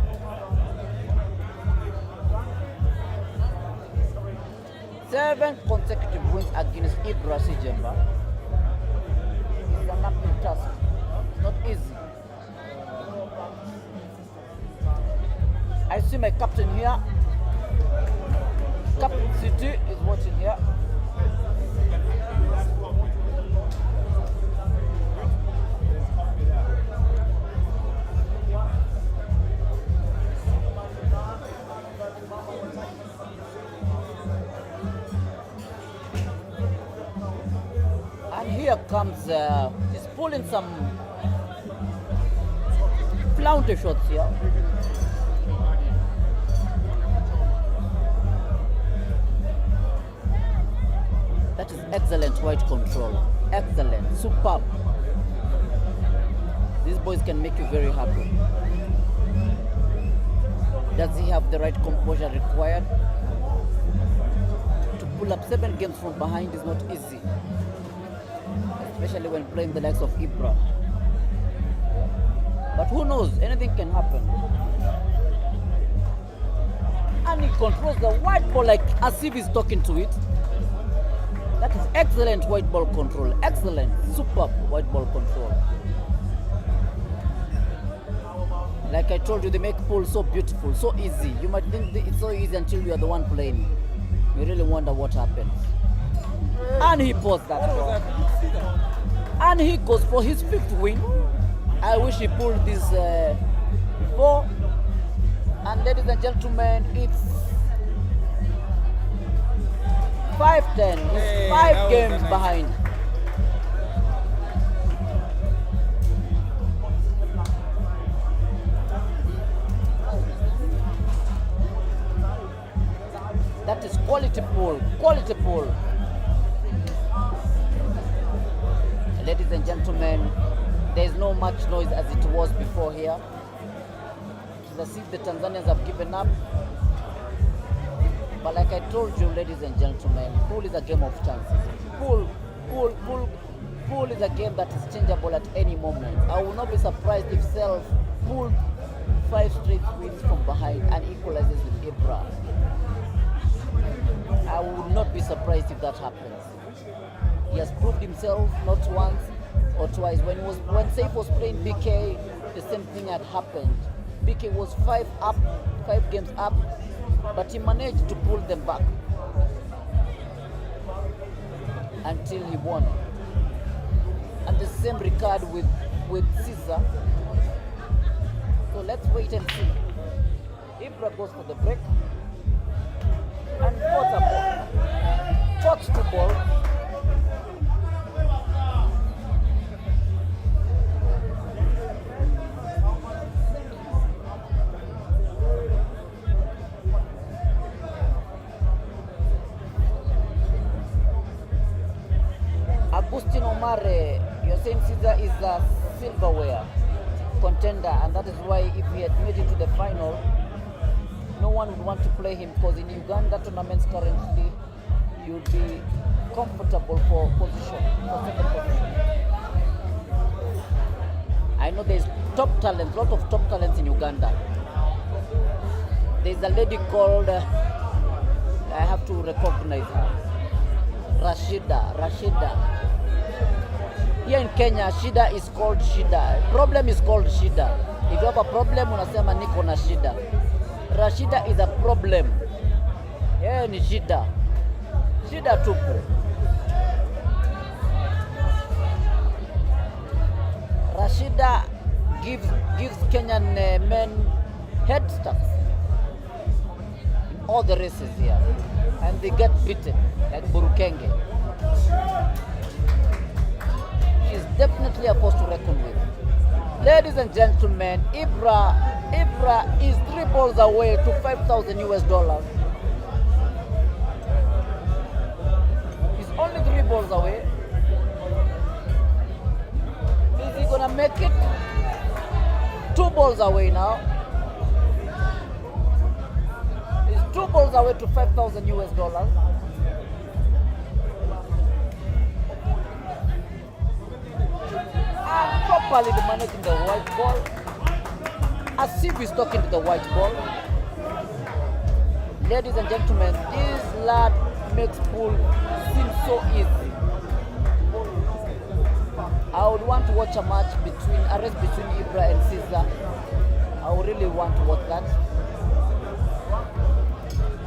[SPEAKER 2] Seven consecutive wins against Ibra SSEJEMBA is an uphill task. It's not easy. I see my captain here. Captain City is watching here. And here comes, he's pulling some flounder shots here. That is excellent white control. Excellent, superb. These boys can make you very happy. Does he have the right composure required? To pull up 7 games from behind is not easy, especially when playing the likes of Ibra. But who knows, anything can happen. And he controls the white ball like as if he's talking to it. That is excellent white ball control. Excellent, superb white ball control. Like I told you, they make pool so beautiful, so easy. You might think it's so easy until you are the one playing. You really wonder what happens. And he paused that ball. And he goes for his 5th win. I wish he pulled this before. And ladies and gentlemen, it's 5-10. 5
[SPEAKER 1] that was
[SPEAKER 2] games
[SPEAKER 1] nice.
[SPEAKER 2] behind. That is quality pool, quality pool. Ladies and gentlemen, there is no much noise as it was before here. It's as if the Tanzanians have given up. But like I told you, ladies and gentlemen, pool is a game of chances. Pool is a game that is changeable at any moment. I will not be surprised if SEIF pulled 5 straight wins from behind and equalizes with IBRA. I would not be surprised if that happens. He has proved himself not once or twice. When SEIF was playing BK, the same thing had happened. BK was 5 games up, but he managed to pull them back until he won. And the same regard with Caesar. So let's wait and see. IBRA goes for the break. And fourth to ball. Agustino Mare, you're saying Caesar is a silverware contender, and that is why if he had made it to the final, no one would want to play him, because in Uganda tournaments currently, you'd be comfortable for second position. I know there's top talent, lot of top talents in Uganda. There's a lady called, I have to recognize her, Rashida. Here in Kenya, shida is called shida. Problem is called shida. If you have a problem, unasema niko na shida. Rashida is a problem. Yeah, ni shida. Shida tupu. Rashida gives Kenyan men head starts in all the races here, and they get beaten like Burukenge. She's definitely a force to reckon with. Ladies and gentlemen, IBRA is 3 balls away to $5,000 US. He's only 3 balls away. Is he gonna make it? 2 balls away now. He's 2 balls away to $5,000 US. And properly managing the white ball, as if he's talking to the white ball. Ladies and gentlemen, this lad makes pool seem so easy. I would want to watch a race between IBRA and Caesar. I would really want to watch that.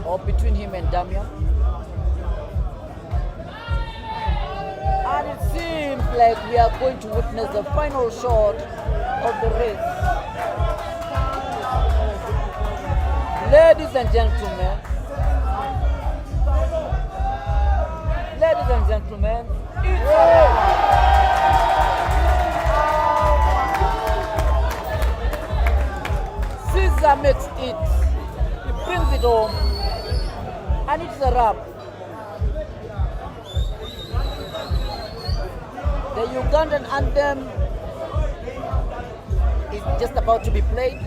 [SPEAKER 2] Or between him and Damian. And it seems like we are going to witness the final shot of the race. Ladies and gentlemen, it's Caesar makes it. He brings it home, and it's a wrap. The Ugandan anthem is just about to be played.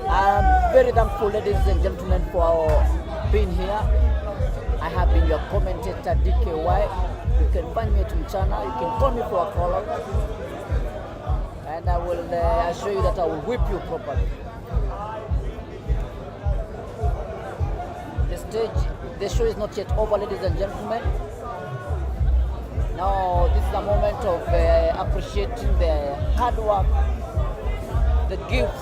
[SPEAKER 2] I'm very thankful, ladies and gentlemen, for being here. I have been your commentator, DKY. You can find me at MCHANA. You can call me for a call, and I will assure you that I will whip you properly. The show is not yet over, ladies and gentlemen. Now, this is a moment of appreciating the hard work, the gifts.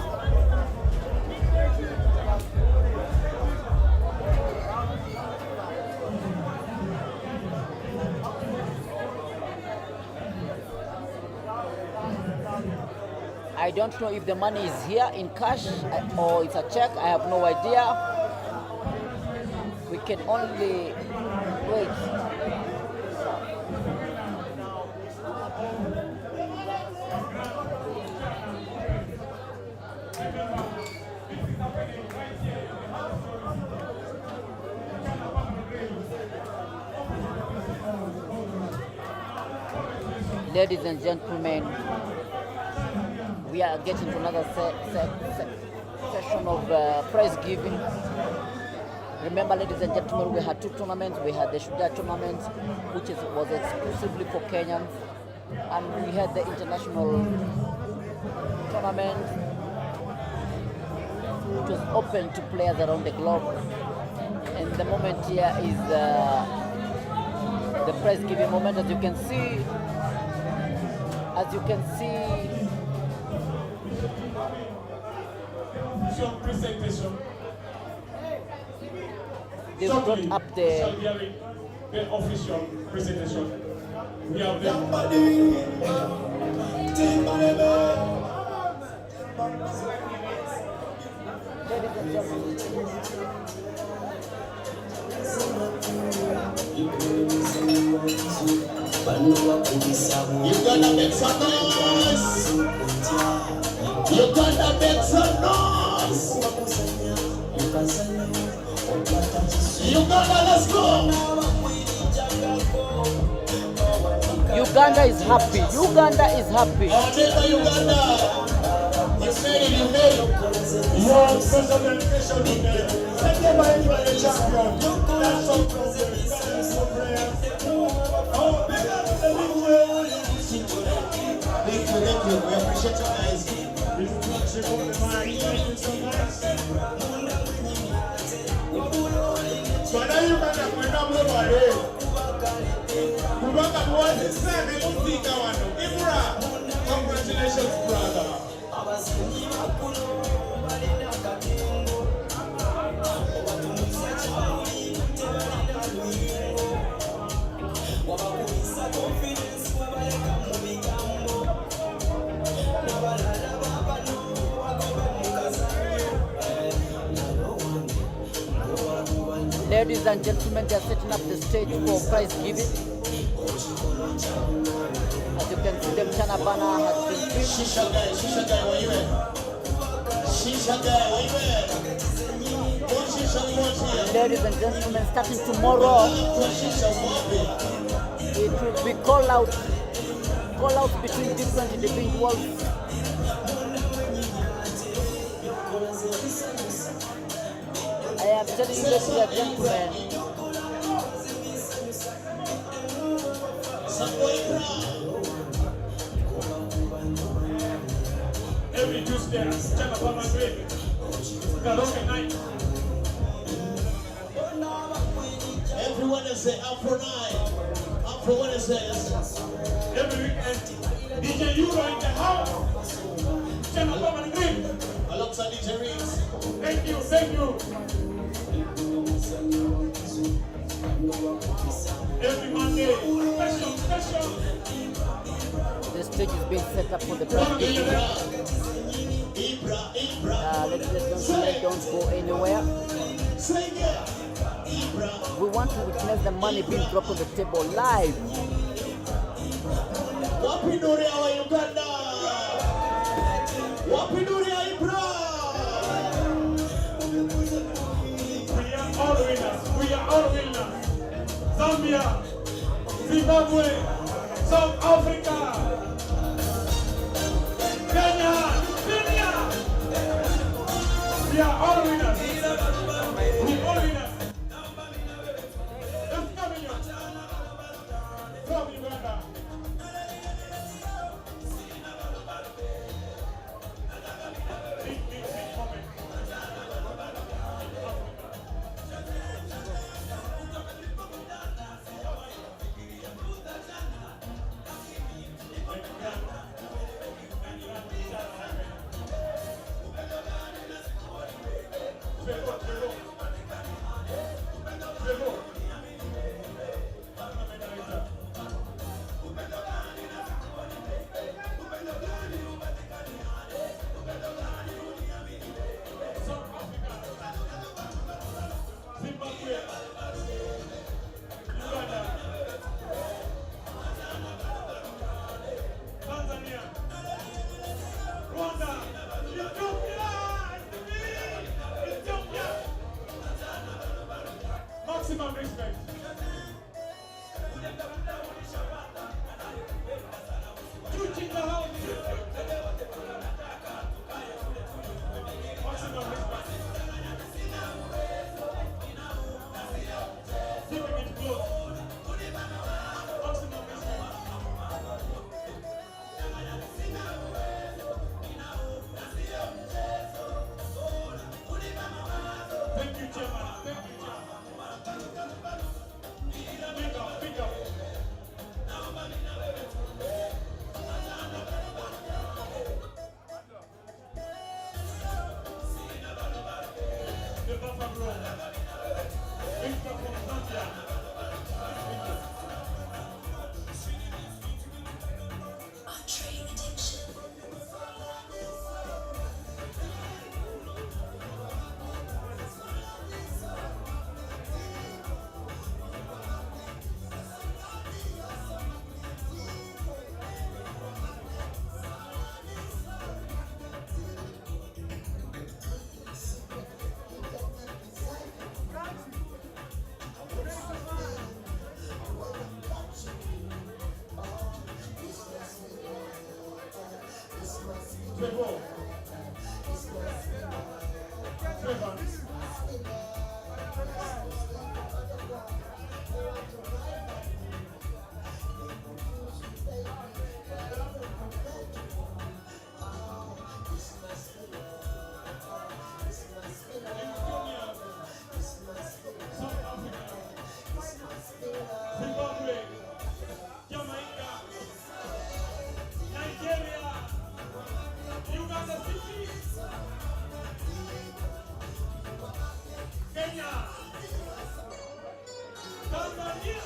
[SPEAKER 2] I don't know if the money is here in cash or it's a check. I have no idea. We can only wait. Ladies and gentlemen, we are getting to another session of prize giving. Remember, ladies and gentlemen, we had two tournaments. We had the Shujaa tournament, which was exclusively for Kenyans, and we had the international tournament, which was open to players around the globe. And the moment here is the prize giving moment. As you can see, they brought up the
[SPEAKER 4] official presentation. We have
[SPEAKER 5] Uganda make some noise. Uganda make some noise. Uganda, let's go.
[SPEAKER 2] Uganda is happy. Uganda is happy.
[SPEAKER 5] Uganda. You made it, you made it.
[SPEAKER 4] your special dedication today. Thank you very much, champion. That's so prayers. Oh, big up the
[SPEAKER 5] Thank you. We appreciate you guys.
[SPEAKER 4] Thank you so much. Bana Uganda kwenda mubale. Kubanga mwazi sana muzika wano. Ibra, congratulations brother.
[SPEAKER 2] Ladies and gentlemen, they are setting up the stage for prize giving. As you can see, the MCHANA banner has been trimmed.
[SPEAKER 5] Shisha guy, where you at? Shisha guy, where you at? One shisha, one here.
[SPEAKER 2] Ladies and gentlemen, starting tomorrow, it will be call outs between different individuals. I am telling you, ladies and gentlemen,
[SPEAKER 4] Every Tuesday, Chama Pama Grave. Karaoke night.
[SPEAKER 5] Every Wednesday, Afro night. Afro Wednesdays.
[SPEAKER 4] Every weekend, DJ Euro in the house. Chama Pama Grave.
[SPEAKER 5] Alongside DJ Reeds.
[SPEAKER 4] Thank you. Every Monday, special.
[SPEAKER 2] the stage is being set up for the prize giving.
[SPEAKER 5] Ibra.
[SPEAKER 2] Ladies and gentlemen, don't go anywhere. We want to witness the money being dropped on the table live.
[SPEAKER 5] Wapinduria wa Uganda. Wapinduria Ibra.
[SPEAKER 4] We are all winners. Zambia, Zimbabwe, South Africa, Kenya. We are all winners. We all winners. Let's come in from Uganda. Big moment. Trevor. Trevor. South Africa, Zimbabwe, Jamaica, Nigeria, Uganda City, Kenya, Tanzania.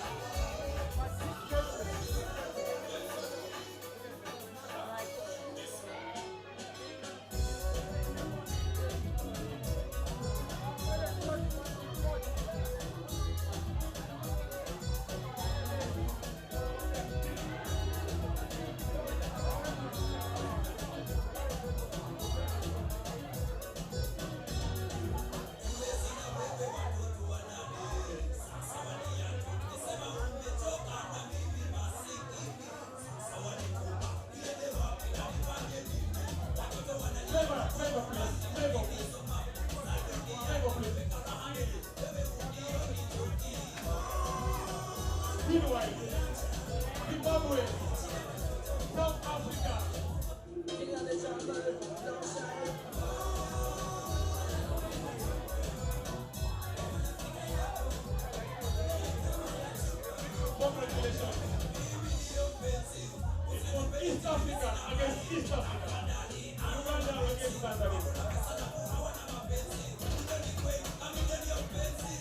[SPEAKER 4] Zimbabwe, South Africa. Congratulations. It's from East Africa against East Africa. Uganda against Tanzania.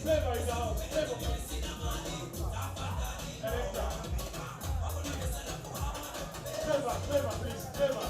[SPEAKER 4] Flavor is out. Flavor. Director. Flavor, please. Flavor.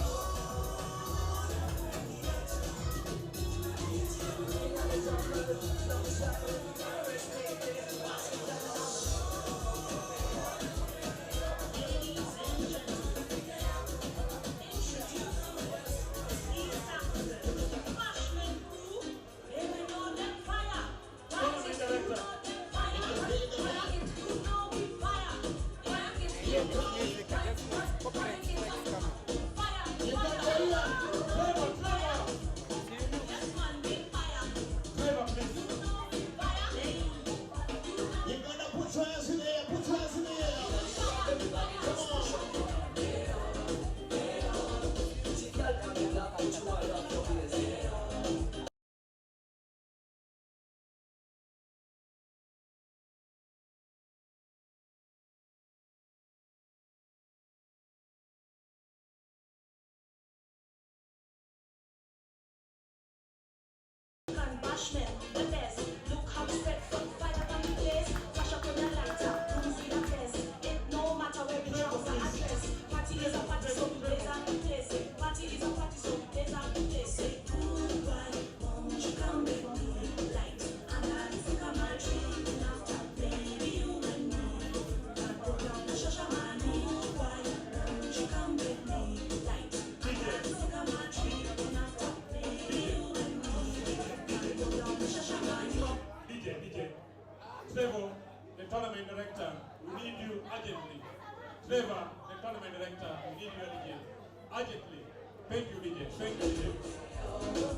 [SPEAKER 6] Bashment, the best. Look how we spread from fire on the place. Flash up on the lighter, who's in the place? It no matter where we drop our address. Party is a party, so we blaze out the place. Party is a party, so we blaze out the place. Say goodbye, won't you come with me? Light, and I think I'm a dream after baby you and me. I go down the shashamani. Why won't you come with me? Light, and I think I'm a dream after baby you and me.
[SPEAKER 4] DJ. Trevor, the tournament director, we need you urgently. Trevor, the tournament director, we need you again. Urgently. Thank you, DJ. Thank you, DJ.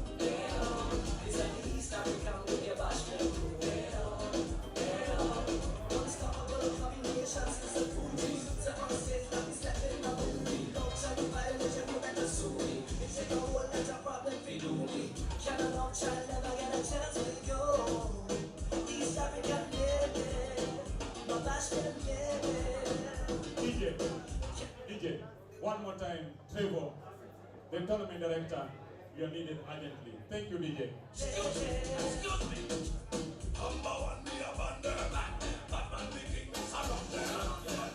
[SPEAKER 4] DJ, one more time, Trevor, the tournament director, you are needed urgently. Thank you, DJ.
[SPEAKER 5] Excuse me. Number one, be a bundle. Batman, the king, around there.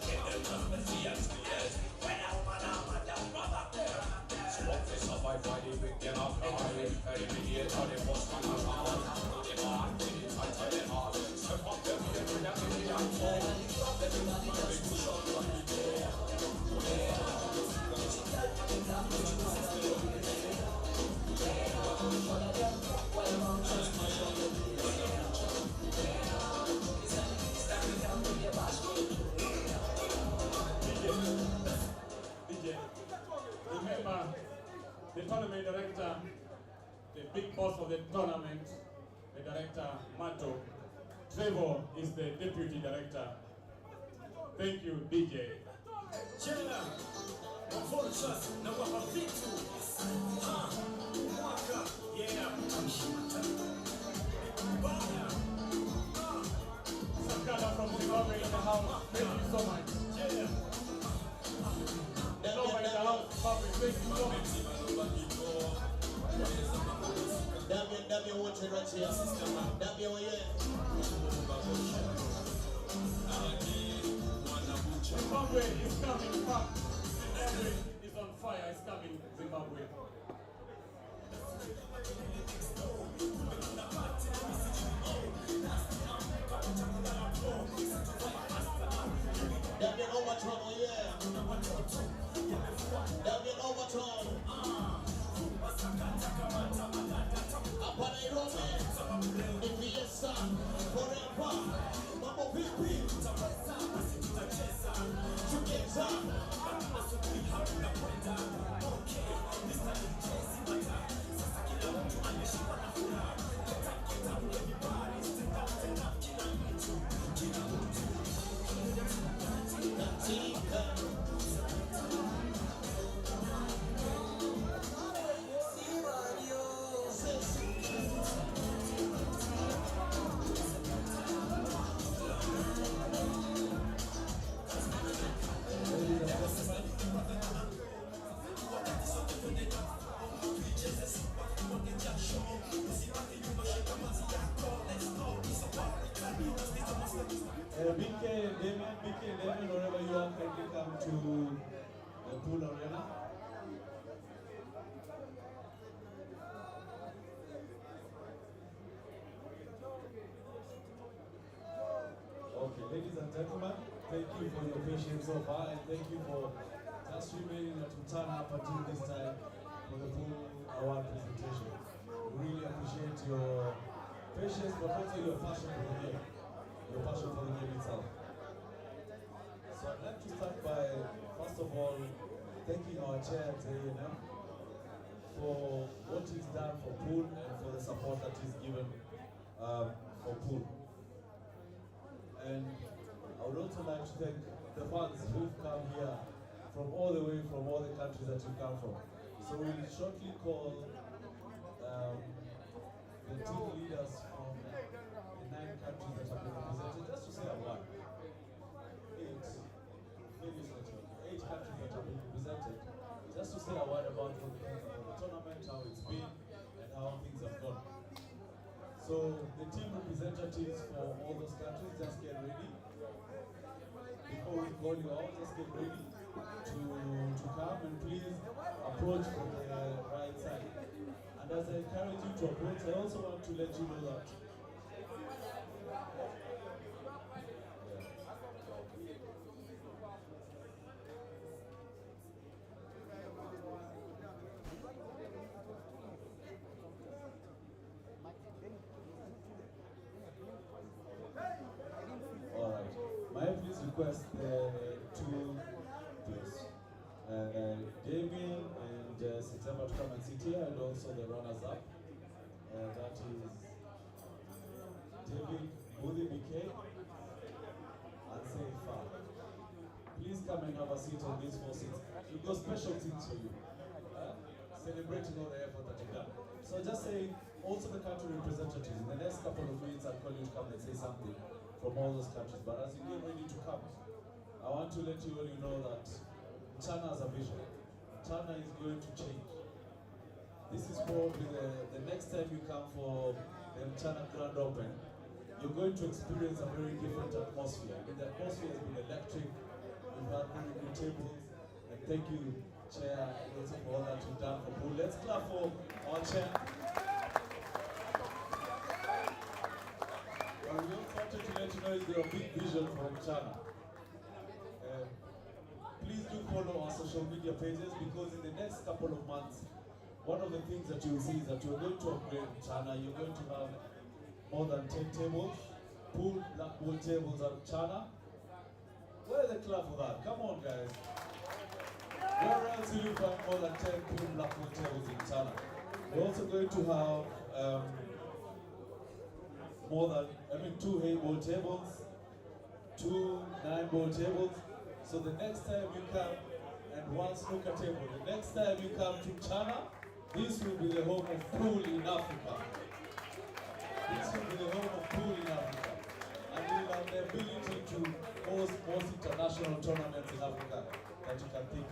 [SPEAKER 5] Get them number three and squares. When I'm brother there. So what they survive by the big game of the highway. Very immediate, how they post on the tower. The bar, the inside, the heart. Step up them here, bring them in the young fall. Everybody else push on right there.
[SPEAKER 4] DJ, remember the tournament director, the big boss of the tournament, the director, Mato. Trevor is the deputy director. Thank you, DJ.
[SPEAKER 5] Jela, vultures, na wapa vitu. Mwaka, yeah. Baya.
[SPEAKER 4] Sakala from Zimbabwe in the house. Thank you so much.
[SPEAKER 5] Yeah.
[SPEAKER 4] Nova in the house, Zimbabwe. Thank you so much.
[SPEAKER 7] Damien wote right here. Damien oye.
[SPEAKER 4] Zimbabwe is coming back. Zimbabwe is on fire. It's coming, Zimbabwe.
[SPEAKER 7] Damien Overton, oh yeah. Damien Overton. Hapa Nairobi, ni fiesta forever. Mambo vipi? Together.
[SPEAKER 8] BK and Damien, wherever you are, kindly come to the pool arena. Okay, ladies and gentlemen, thank you for your patience so far, and thank you for just remaining to turn up until this time for the pool award presentation. We really appreciate your patience, but also your passion for the game. Your passion for the game itself. So I'd like to start by, first of all, thanking our chair at A&M for what he's done for pool and for the support that he's given for pool. And I would also like to thank the fans who've come here from all the way from all the countries that you come from. So we'll shortly call the team leaders from the 9 countries that have been represented, just to say a word. 8 countries that have been represented, just to say a word about the tournament, how it's been, and how things have gone. So the team representatives for all those countries, just get ready. Before we call you out, just get ready to come, and please approach from the right side. And as I encourage you to approach, I also want to let you know that all right. May I please request the two players, Damien and SEIF to come and sit here, and also the runners-up. That is David Budi BK and SEIF HAMAD. Please come and have a seat on these 4 seats. We've got special things for you, celebrating all the effort that you've done. So just say, also the country representatives, in the next couple of minutes I'll call you to come and say something from all those countries. But as you get ready to come, I want to let you all know that MCHANA has a vision. MCHANA is going to change. This is probably the next time you come for the MCHANA Grand Open, you're going to experience a very different atmosphere. And the atmosphere has been electric. We've had very good tables. And thank you, Chair, and also for all that you've done for pool. Let's clap for our Chair. And we also wanted to let you know there are big vision for MCHANA. Please do follow our social media pages, because in the next couple of months, one of the things that you will see is that you're going to upgrade MCHANA. You're going to have more than 10 tables, pool, blackboard tables at MCHANA. Where is the clap for that? Come on, guys. Where else will you find more than 10 pool black ball tables in MCHANA? We're also going to have two 8-ball tables, 2 9-ball tables. So the next time you come, and 1 snooker table, the next time you come to MCHANA, this will be the home of pool in Africa. This will be the home of pool in Africa. And we have the ability to host most international tournaments in Africa that you can think of.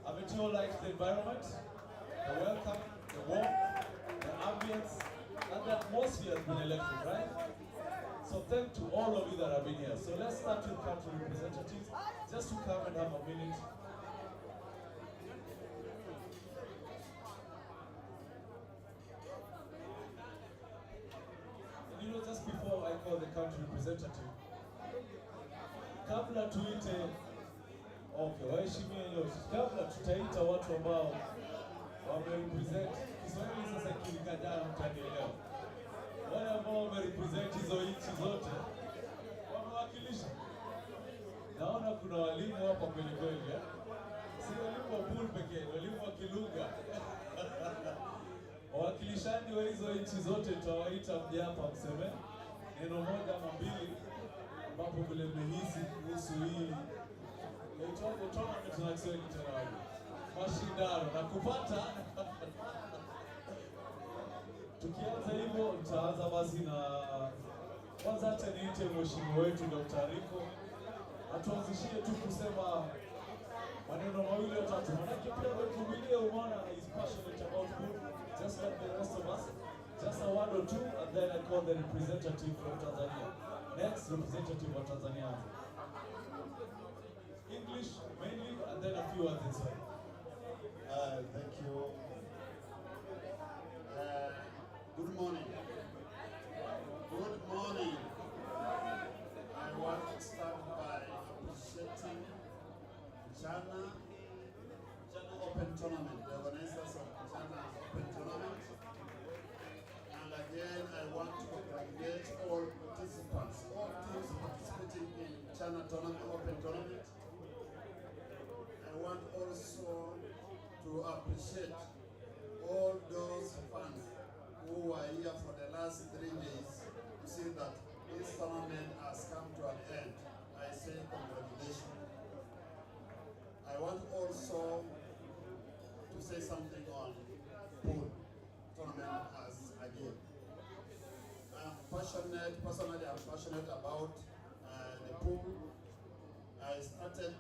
[SPEAKER 8] Haven't you all liked the environment, the welcome, the warmth, the ambience, and the atmosphere has been electric, right? So thank to all of you that have been here. So let's start with country representatives, just to come and have a minute. And you know, just before I call the country representative, kabla tuite, okay, waheshimiwa nyote, kabla tutaita watu ambao wamerepresent, Kiswahili sasa kilikajana mtanielewa. Wale ambao wamerepresent hizo nchi zote, wamewakilisha. Naona kuna walimu hapa kweli kweli, si walimu wa pool pekee, walimu wa kilugha. Wawakilishaji wa hizo nchi zote tutawaita mje hapa mseme neno moja ama mbili ambapo vile mmehisi kuhusu hii tournament na Kiswahili tena waje. Mashindano na kupata. Tukianza hivyo, tutaanza basi na kwanza hata niite mheshimiwa wetu Dr. Rico atuanzishie tu kusema maneno mawili au tatu. Manake pia wetumilie, umeona is passionate about food just like the rest of us. Just a word or two, and then I call the representative from Tanzania. Next representative of Tanzania. English mainly, and then a few words inside.
[SPEAKER 9] Thank you. Good morning. Good morning. I want to start by appreciating MCHANA Open Tournament, the organizers of MCHANA Open Tournament. And again, I want to congratulate all participants, all teams participating in MCHANA Open Tournament. I want also to appreciate all those fans who were here for the last 3 days to see that this tournament has come to an end. I say congratulations. I want also to say something on pool tournament as again. Personally I'm passionate about the pool. I started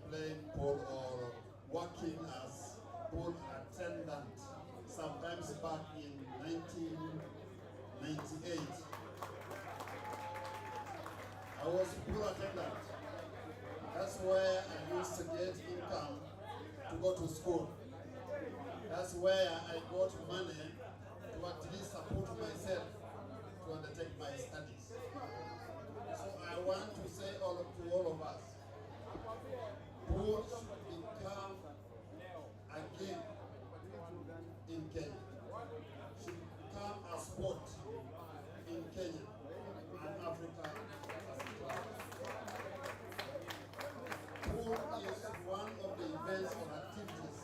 [SPEAKER 9] playing pool or working as pool attendant sometimes back in 1998. I was pool attendant. That's where I used to get income to go to school. That's where I got money to at least support myself to undertake my studies. So I want to say to all of us, pool should become again in Kenya. Should become a sport in Kenya and Africa as a club. Pool is one of the events or activities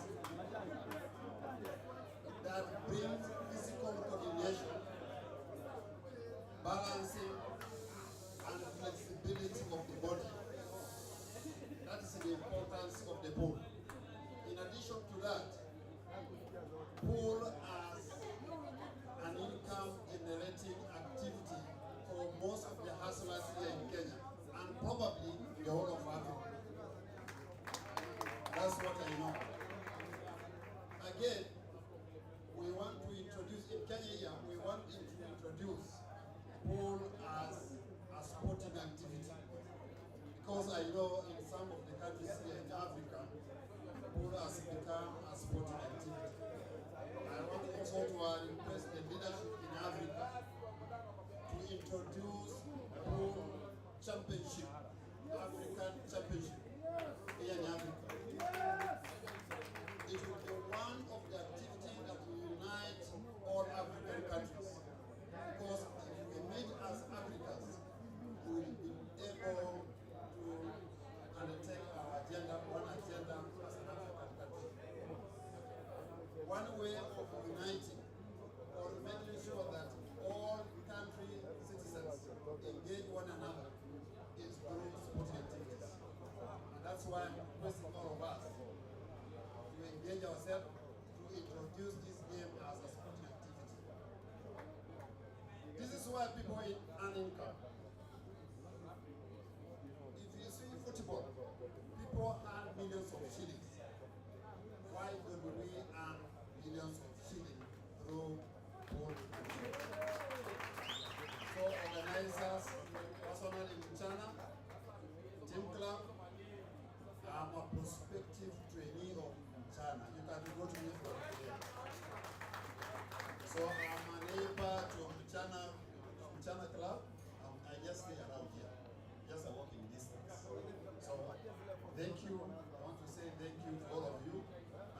[SPEAKER 9] that brings physical coordination, balancing, and flexibility of the body. That is the importance of the pool. In addition to that, pool as an income-generating activity for most of the hustlers here in Kenya, and probably the whole of Africa. That's what I know. Again, we want to introduce, in Kenya, we want to introduce pool as a sporting activity. Because I know in some of the countries here in Africa, pool has become a sporting activity. I want also to request the leadership in Africa to introduce pool championship, African championship here in Africa. It will be one of the activities that will unite all African countries. Because if we meet as Africans, we will be able to undertake our agenda, one agenda as an African country. thinker. If you see football, people earn millions of shillings. Why don't we earn millions of shillings through gold? So organizers, personally in MCHANA, team club, I'm a prospective trainee of MCHANA. You can go to me from today. So I'm a neighbor to MCHANA club. I just stay around here, just a walking distance. So thank you. I want to say thank you to all of you,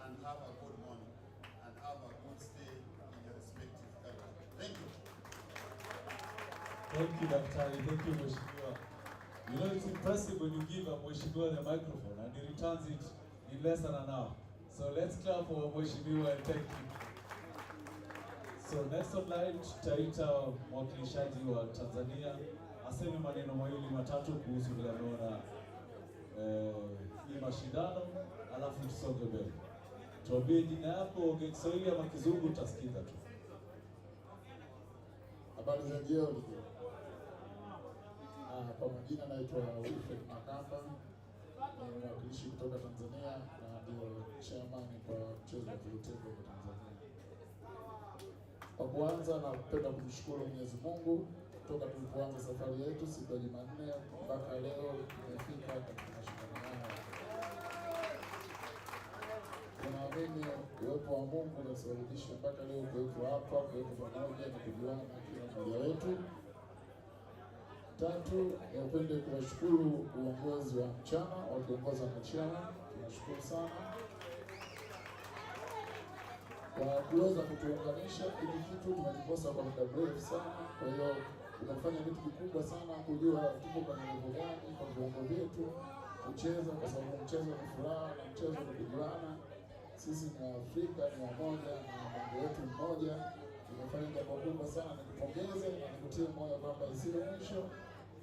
[SPEAKER 9] and have a good morning, and have a good stay in your respective country. Thank you.
[SPEAKER 8] Thank you, Daktari. Thank you, Mheshimiwa. You know, it's impressive when you give a Mheshimiwa the microphone and he returns it in less than an hour. So let's clap for Mheshimiwa and thank you. So next online tutaita mwakilishaji wa Tanzania aseme maneno mawili matatu kuhusu vile ameona hii mashindano, alafu tusonge mbele. Tuambie jina yako, Kiswahili ama Kizungu, utasikiza tu.
[SPEAKER 10] Habari za jioni. Kwa majina naitwa Wilfred Makamba, ni mwakilishi kutoka Tanzania na ndio chairman kwa mchezo wa volleyball kwa Tanzania. Kwa kuanza, napenda kumshukuru Mwenyezi Mungu kutoka tulipoanza safari yetu siku ya Jumanne mpaka leo tumefika katika mashindano haya. Tunaamini uwepo wa Mungu unasababisha mpaka leo kuwepo hapa, kuwepo pamoja na kujuana kila mmoja wetu. Tatu, napenda kuwashukuru uongozi wa MCHANA wakiongozwa na chairman. Tunashukuru sana kwa kuweza kutuunganisha. Hiki kitu tumekikosa kwa muda mrefu sana, kwa hiyo tunafanya vitu vikubwa sana kujua tuko kwenye level gani kwa viwango vyetu kucheza, kwa sababu mchezo ni furaha na mchezo ni kujuana. Sisi ni Afrika, ni wamoja na Mungu wetu mmoja. Tumefanya jambo kubwa sana, nikupongeze na nikutie moyo kwamba isiwe mwisho,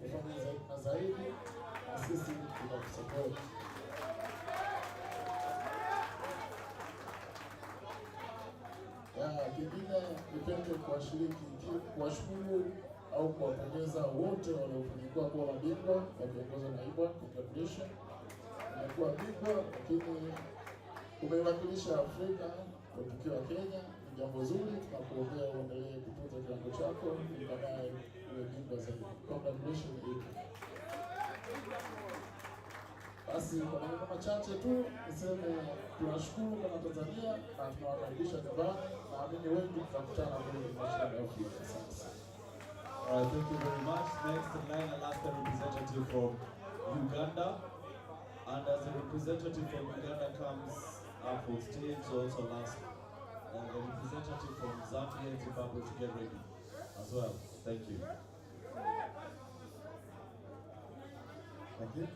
[SPEAKER 10] ufanye zaidi na zaidi, na sisi tutakusupport. Kingine nipende kuwashukuru au kuwapongeza wote waliofanikiwa kuwa mabingwa wakiongozwa na Ibra. Congratulations, umekuwa bingwa, lakini umewakilisha Afrika kwa tukiwa Kenya. Ni jambo zuri, tunakuombea uendelee kutunza kiwango chako ili baadaye uwe bingwa zaidi. Congratulations Ibra. Basi kwa maneno machache tu niseme tunashukuru kama Tanzania na tunawakaribisha nyumbani. Naamini wengi tutakutana kwenye mashindano ya Afrika. Asante sana.
[SPEAKER 8] Thank you very much. Next in line, I'll ask the representative from Uganda. And as the representative from Uganda comes up on stage, also ask the representative from Zambia and Zimbabwe to get ready as well. Thank you.
[SPEAKER 11] Thank you.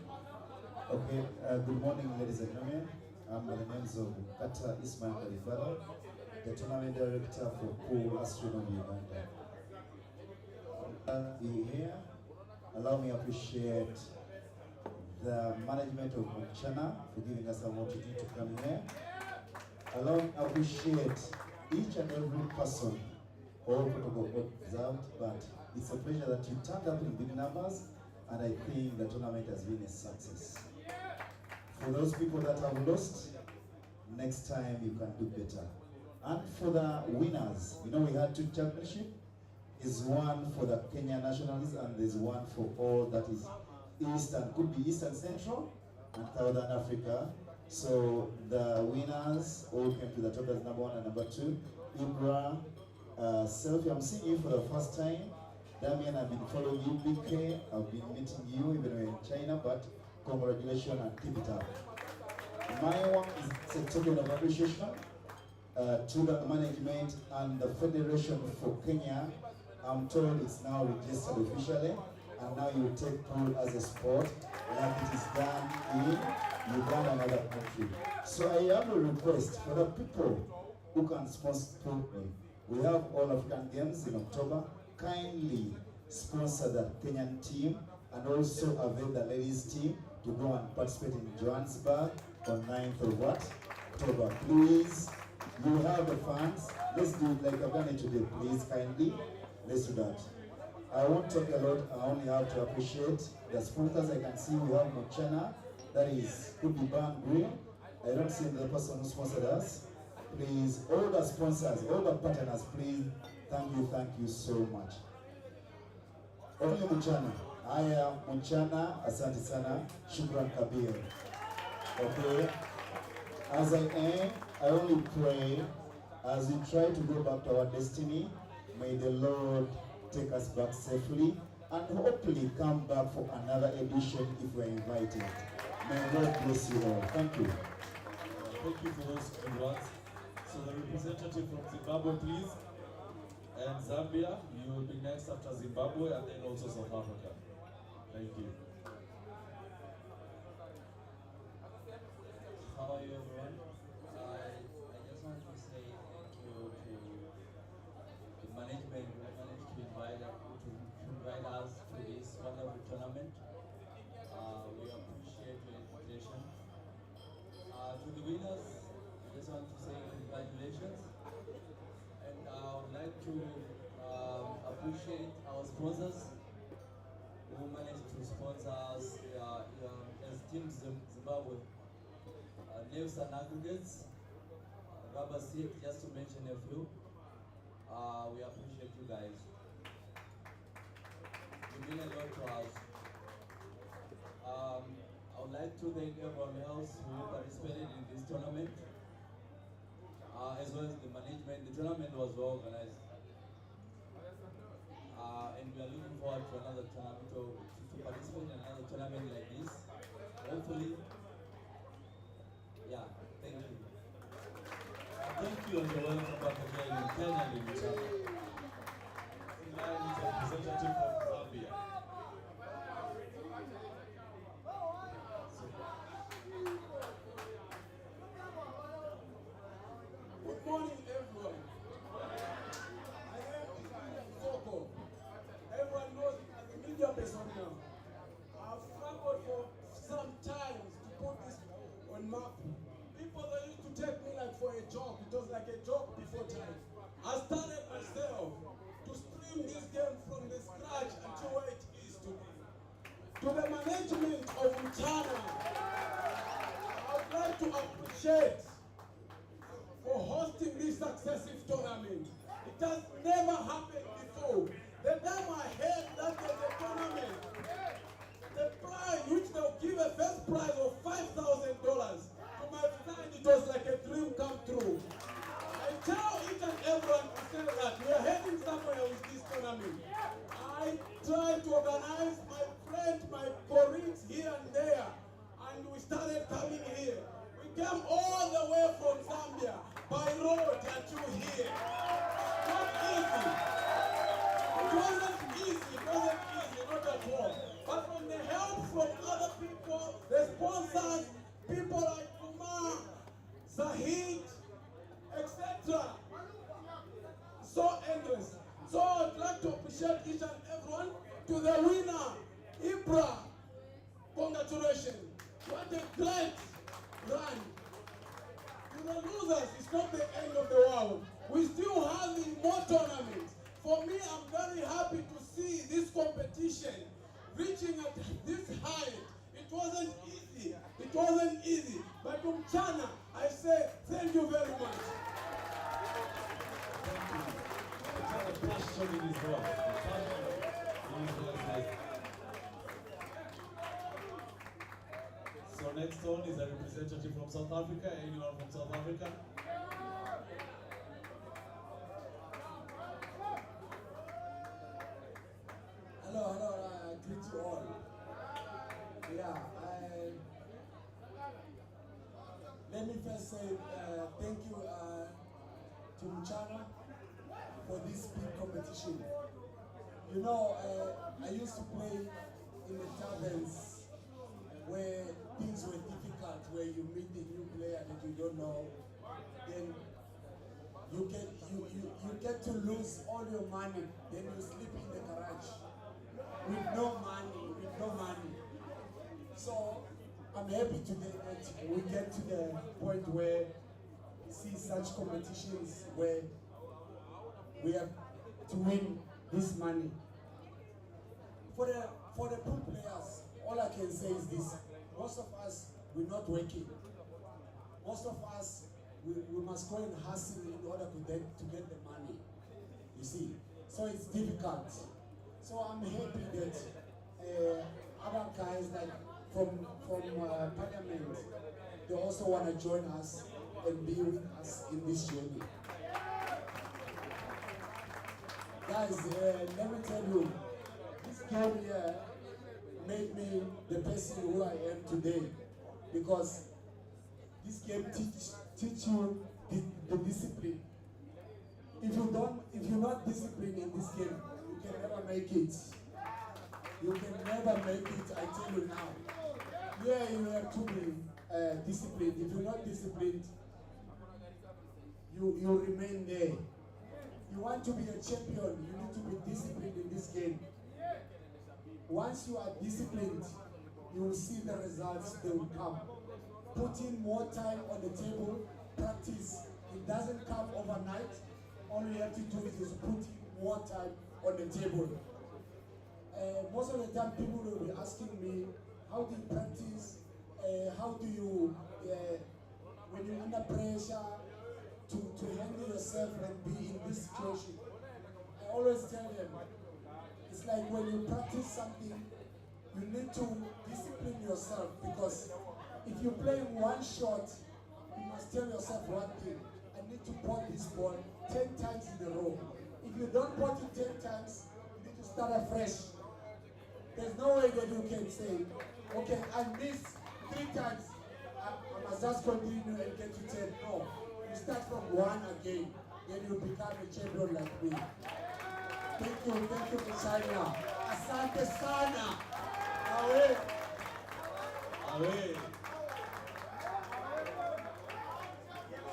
[SPEAKER 11] Okay, good morning, ladies and gentlemen. I'm by the names of Kata Ismail Kalifala, the tournament director for Pool Astronomy Uganda. Here, allow me to appreciate the management of MCHANA for giving us an opportunity to come here. Allow me to appreciate each and every person, all protocol observed, but it's a pleasure that you turned up in big numbers, and I think the tournament has been a success. For those people that have lost, next time you can do better. And for the winners, you know we had 2 championships. Is one for the Kenya nationals and there's one for all that is Eastern, could be Eastern Central and Southern Africa. So the winners all came to the top as number 1 and number 2. Ibra, Selfie, I'm seeing you for the first time. Damien, I've been following you. BK, I've been meeting you even though in China, but congratulations and keep it up. My one is a token of appreciation to the management and the Federation for Kenya. I'm told it's now registered officially, and now you take pool as a sport like it is done in Uganda and other countries. So I have a request for the people who can sponsor pool. We have All African Games in October. Kindly sponsor the Kenyan team and also avail the ladies team to go and participate in Johannesburg on 9th of October. Please, you have the funds. Let's do it like I've done it today. Please, kindly, let's do that. I won't talk a lot. I only have to appreciate the sponsors. I can see we have MCHANA, that is could be Ban Green. I don't see the person who sponsored us. Please, all the sponsors, all the partners, please, thank you so much. Only MCHANA. I am MCHANA, asante sana, shukran kabir. Okay, as I end, I only pray, as we try to go back to our destiny, may the Lord take us back safely and hopefully come back for another edition if we're invited. May God bless you all. Thank you.
[SPEAKER 8] Thank you for those good words. So the representative from Zimbabwe, please. And Zambia, you will be next after Zimbabwe and then also South Africa. Thank you.
[SPEAKER 12] How are you, everyone? I just want to say thank you to management who managed to invite us to this wonderful tournament. We appreciate your invitation. To the winners, I just want to say congratulations. And I would like to appreciate our sponsors who managed to sponsor us as Team Zimbabwe. Nelson Aggregates, Rubber Seat, just to mention a few. We appreciate you guys. You mean a lot to us. I would like to thank everyone else who participated in this tournament, as well as the management. The tournament was well organized. And we are looking forward to another tournament, to participate in another tournament like this. Hopefully, yeah, thank you.
[SPEAKER 8] Thank you and you're welcome back again in Kenya and in China. In line is a representative from Zambia.
[SPEAKER 13] Good morning, everyone. I am Soko. Everyone knows me as a media person now. I've struggled for some time to put this on map. People that used to take me like for a joke. It was like a joke before time. I started myself to stream this game from the scratch until where it is today. To the management of MCHANA, I would like to appreciate for hosting this successive tournament. It has never happened before. The time I heard that there's a tournament, the prize which they'll give a first prize of $5,000, to my friend it was like a dream come true. I tell each and everyone to say that we are heading somewhere with this tournament. I tried to organize my friends, my colleagues here and there, and we started coming here. We came all the way from Zambia by road until here. Not easy. It wasn't easy, not at all. But from the help from other people, the sponsors, people like Kumar, Zahid, etc. So endless. So I'd like to appreciate each and everyone. To the winner, Ibra, congratulations. What a great run. To the losers, it's not the end of the world. We still have more tournaments. For me, I'm very happy to see this competition reaching at this height. It wasn't easy. It wasn't easy. But to MCHANA, I say thank you very much.
[SPEAKER 8] Thank you. The passion in his voice. The passion in his voice. So next on is a representative from South Africa. Anyone from South Africa?
[SPEAKER 14] Hello, greet you all. Yeah, let me first say thank you to MCHANA for this big competition. You know, I used to play in the taverns where things were difficult, where you meet a new player that you don't know, then you get to lose all your money, then you sleep in the garage with no money. So I'm happy today that we get to the point where we see such competitions where we have to win this money. for the pool players, all I can say is this: most of us we're not working. Most of us we must go and hustle in order to get the money. You see, so it's difficult. So I'm happy that other guys like from Parliament, they also want to join us and be with us in this journey. Guys, let me tell you, this game here made me the person who I am today, because this game teach you the discipline. If you're not disciplined in this game, you can never make it. You can never make it, I tell you now. Yeah, you have to be disciplined. If you're not disciplined, you remain there. You want to be a champion, you need to be disciplined in this game. Once you are disciplined, you will see the results, they will come. Put in more time on the table, practice. It doesn't come overnight. All you have to do is put in more time on the table. Most of the time people will be asking me, how do you practice? How do you, when you're under pressure, to handle yourself and be in this situation? I always tell them, it's like when you practice something, you need to discipline yourself, because if you play one shot, you must tell yourself one thing: I need to pot this ball 10 times in a row. If you don't pot it 10 times, you need to start afresh. There's no way that you can say, okay, I missed 3 times, I must just continue and get to 10. No, you start from 1 again, then you become a champion like me. Thank you, MCHANA. Asante sana. Away.
[SPEAKER 8] Away.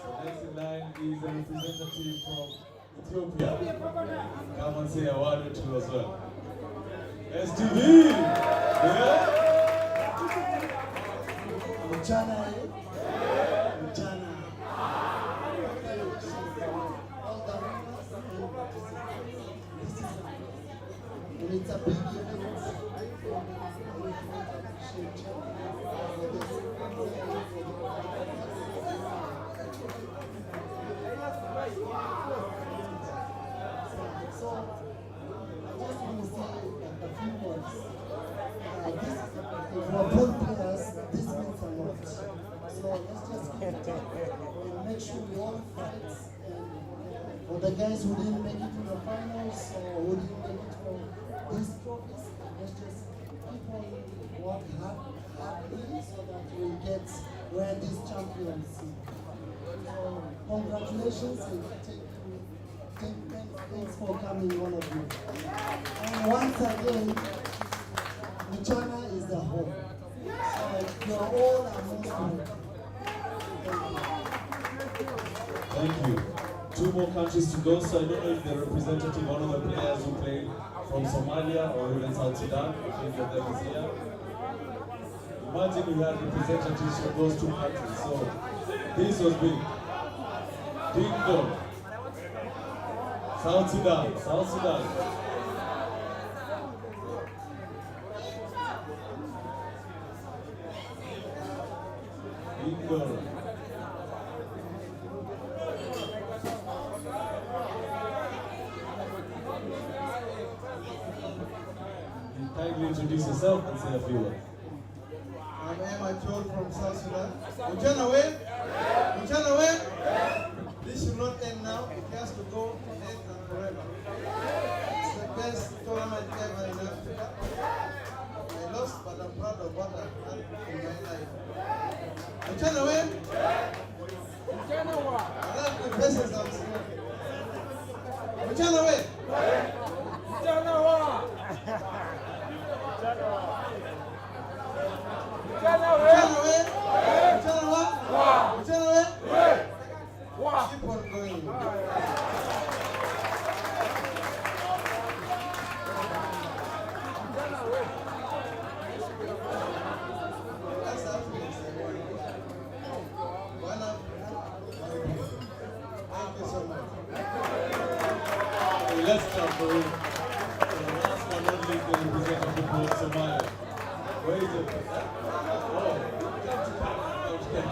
[SPEAKER 8] So next in line is a representative from Ethiopia. Come and say a word or two as well. STV! Yeah?
[SPEAKER 9] MCHANA, MCHANA. And it's a big event. So, I just want to say a few words. For pool players, this means a lot. So let's just keep it up and make sure we all fight. And for the guys who didn't make it to the finals or who didn't make it for these trophies, let's just keep on working hardly so that we get where these champions see. So congratulations and thanks for coming, all of you. And once again, MCHANA is the home. So you're all are most welcome.
[SPEAKER 8] Thank you. 2 more countries to go, so I don't know if the representative, one of the players who played from Somalia or even South Sudan, if any of them is here. Imagine we had representatives from those 2 countries, so this was big. Big goal. South Sudan, South Sudan. Big goal. Kindly introduce yourself and say a few words.
[SPEAKER 15] I'm Emma from South Sudan. MCHANA win? MCHANA win? This should not end now. It has to go ahead and forever. It's the best tournament ever in Africa. I lost, but I'm proud of what I've done in my life. MCHANA win? MCHANA win? I love the faces I'm seeing. MCHANA win? MCHANA win? Keep on going. That's Africa. One Africa. Thank you so much.
[SPEAKER 8] Let's clap for him. Last but not meet the representative from Somalia. Where is it? Oh, come to Kenya. Okay.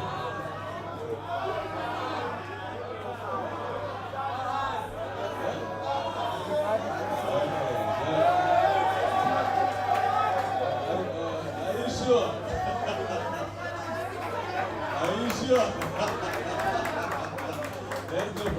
[SPEAKER 8] Are you sure? Are you sure? Let's go.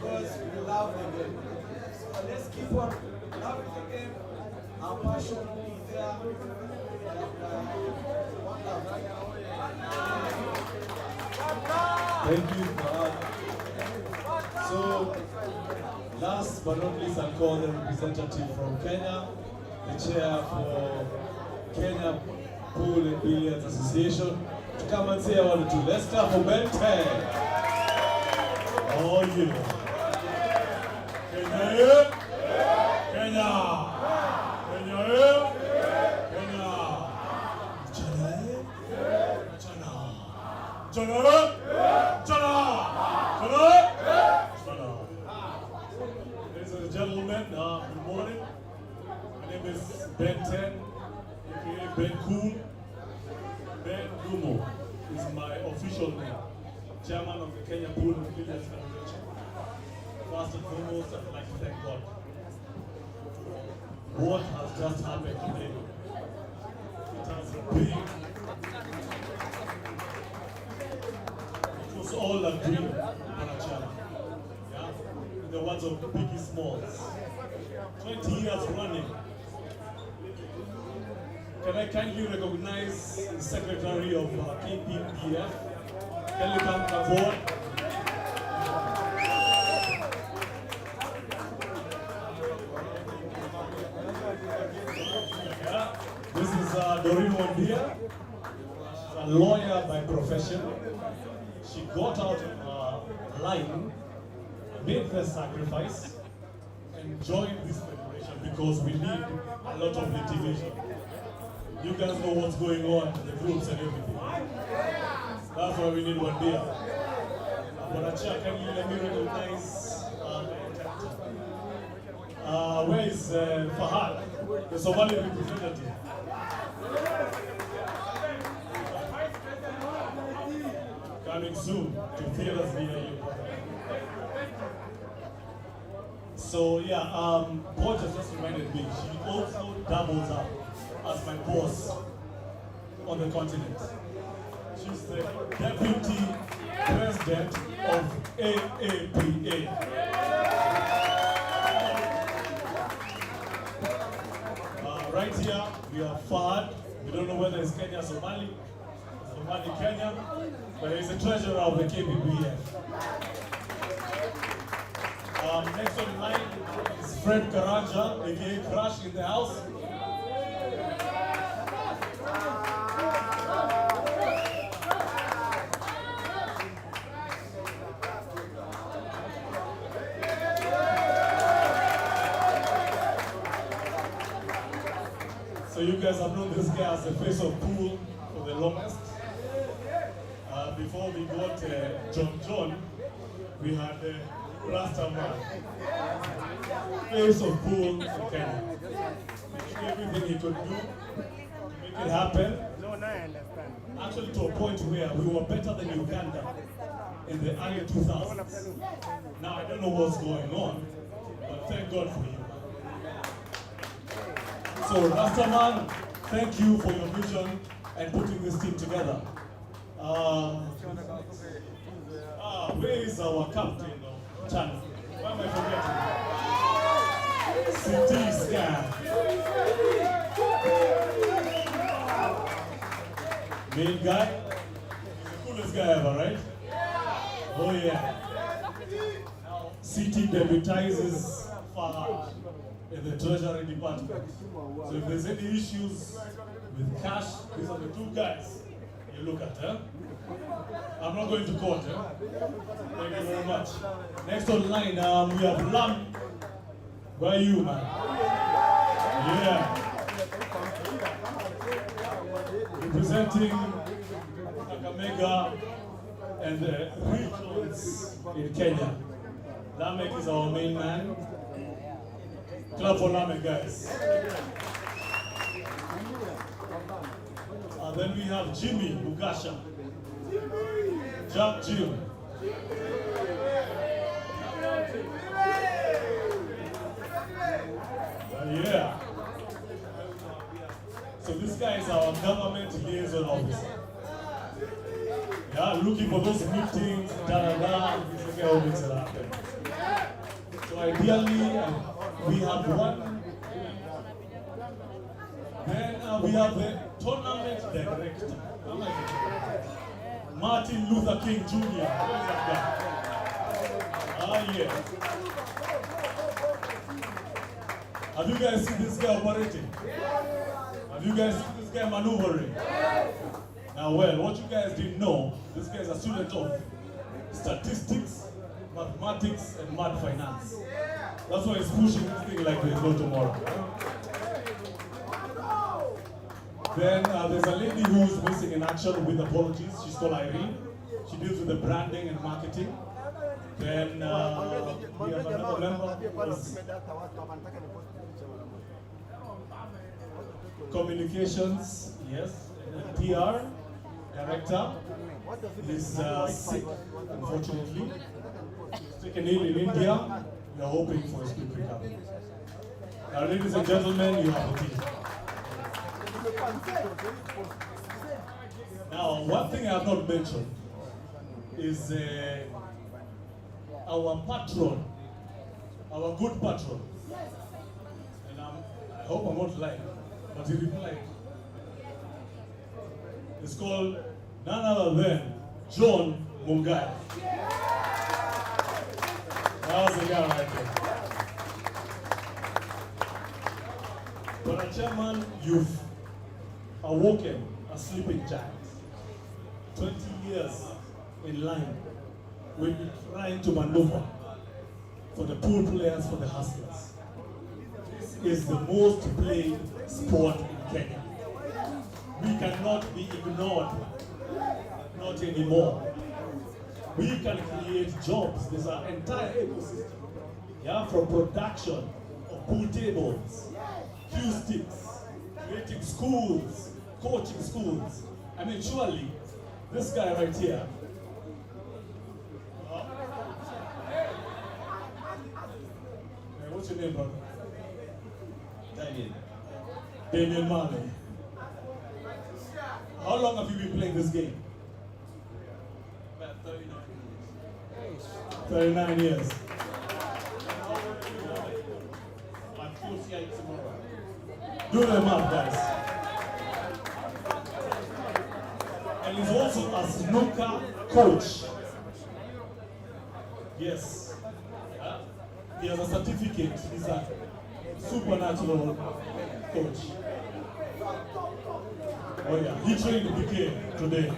[SPEAKER 16] Because we love the game. So let's keep on loving the game. Our passion is there. One love, right?
[SPEAKER 8] Thank you, Fahad. So, last but not least, I'll call the representative from Kenya, the chair for Kenya Pool and Billiards Association, to come and say a word or two. Let's clap for Ben 10. Oh, yeah. Kenya, Kenya, Kenya, Kenya, MCHANA, MCHANA, Ladies and gentlemen, good morning. My name is Ben 10, aka Ben Cool. Ben Gumo is my official name, chairman of the Kenya Pool and Billiards Federation. First and foremost, I'd like to thank God for what has just happened today. It has been, it was all a dream on a channel. Yeah? In the words of Biggie Smalls. 20 years running. Can I kindly recognize the Secretary of KPBF? Can you come forward? Yeah. This is Doreen Wandia. She's a lawyer by profession. She got out of line, made the sacrifice, and joined this federation because we need a lot of litigation. You guys know what's going on in the groups and everything. That's why we need Wandia. But Achia, can you let me recognize where is Fahad, the Somali representative? Coming soon to theaters near you. So yeah, Paul just reminded me, she also doubles up as my boss on the continent. She's the deputy president of AAPA. Right here, we are Fahad. We don't know whether it's Kenya, Somali, Kenya, but he's the treasurer of the KPBF. Next on line is Fred Karanja, aka Crash in the house. So you guys have known this guy as the face of pool for the longest. Before we got John, we had Rasta Man, face of pool in Kenya. He did everything he could do to make it happen. Actually, to a point where we were better than Uganda in the early 2000s. Now I don't know what's going on, but thank God for you. So Rastaman, thank you for your vision and putting this team together. Where is our captain of Chana? Why am I forgetting? CT scan. Main guy? He's the coolest guy ever, right? Oh yeah. City deputizes Fahad in the Treasury Department. So if there's any issues with cash, these are the two guys you look at. I'm not going to court. Thank you very much. Next on line, we have Lam. Where are you, man? Yeah. Representing Kakamega and the regions in Kenya. Lamek is our main man. Clap for Lamek, guys. Then we have Jimmy Mugasha. Jump Jim. Yeah. So this guy is our government liaison officer. Yeah, looking for those meetings, this is how makes it happen. So ideally, we have one. Then we have the tournament director. Martin Luther King Jr. Who is that guy? Ah, yeah. Have you guys seen this guy operating? Have you guys seen this guy maneuvering? Now, well, what you guys didn't know, this guy is a student of statistics, mathematics, and math finance. That's why he's pushing this thing like there's no tomorrow. Then there's a lady who's missing in action with apologies. She's called Irene. She deals with the branding and marketing. Then we have another member who's communications, yes, and PR director. He's sick, unfortunately. He's taken ill in India. We are hoping for his quick recovery. Now, ladies and gentlemen, you have a team. Now, one thing I have not mentioned is our patron, our good patron. And I hope I'm not lying, but he replied. It's called none other than John Mungai. That was the guy right there. But Chairman, you've awoken a sleeping giant. 20 years in line, we've been trying to maneuver for the pool players, for the hustlers. This is the most played sport in Kenya. We cannot be ignored, not anymore. We can create jobs. There's an entire ecosystem, yeah, from production of pool tables, cue sticks, creating schools, coaching schools. I mean, surely, this guy right here, what's your name, brother? Damien Marley. How long have you been playing this game?
[SPEAKER 17] About 39 years.
[SPEAKER 8] 39 years.
[SPEAKER 17] I'm 48 tomorrow.
[SPEAKER 8] Do the math, guys. And he's also a snooker coach. Yes. He has a certificate. He's a supernatural coach. Oh yeah, he trained BK today.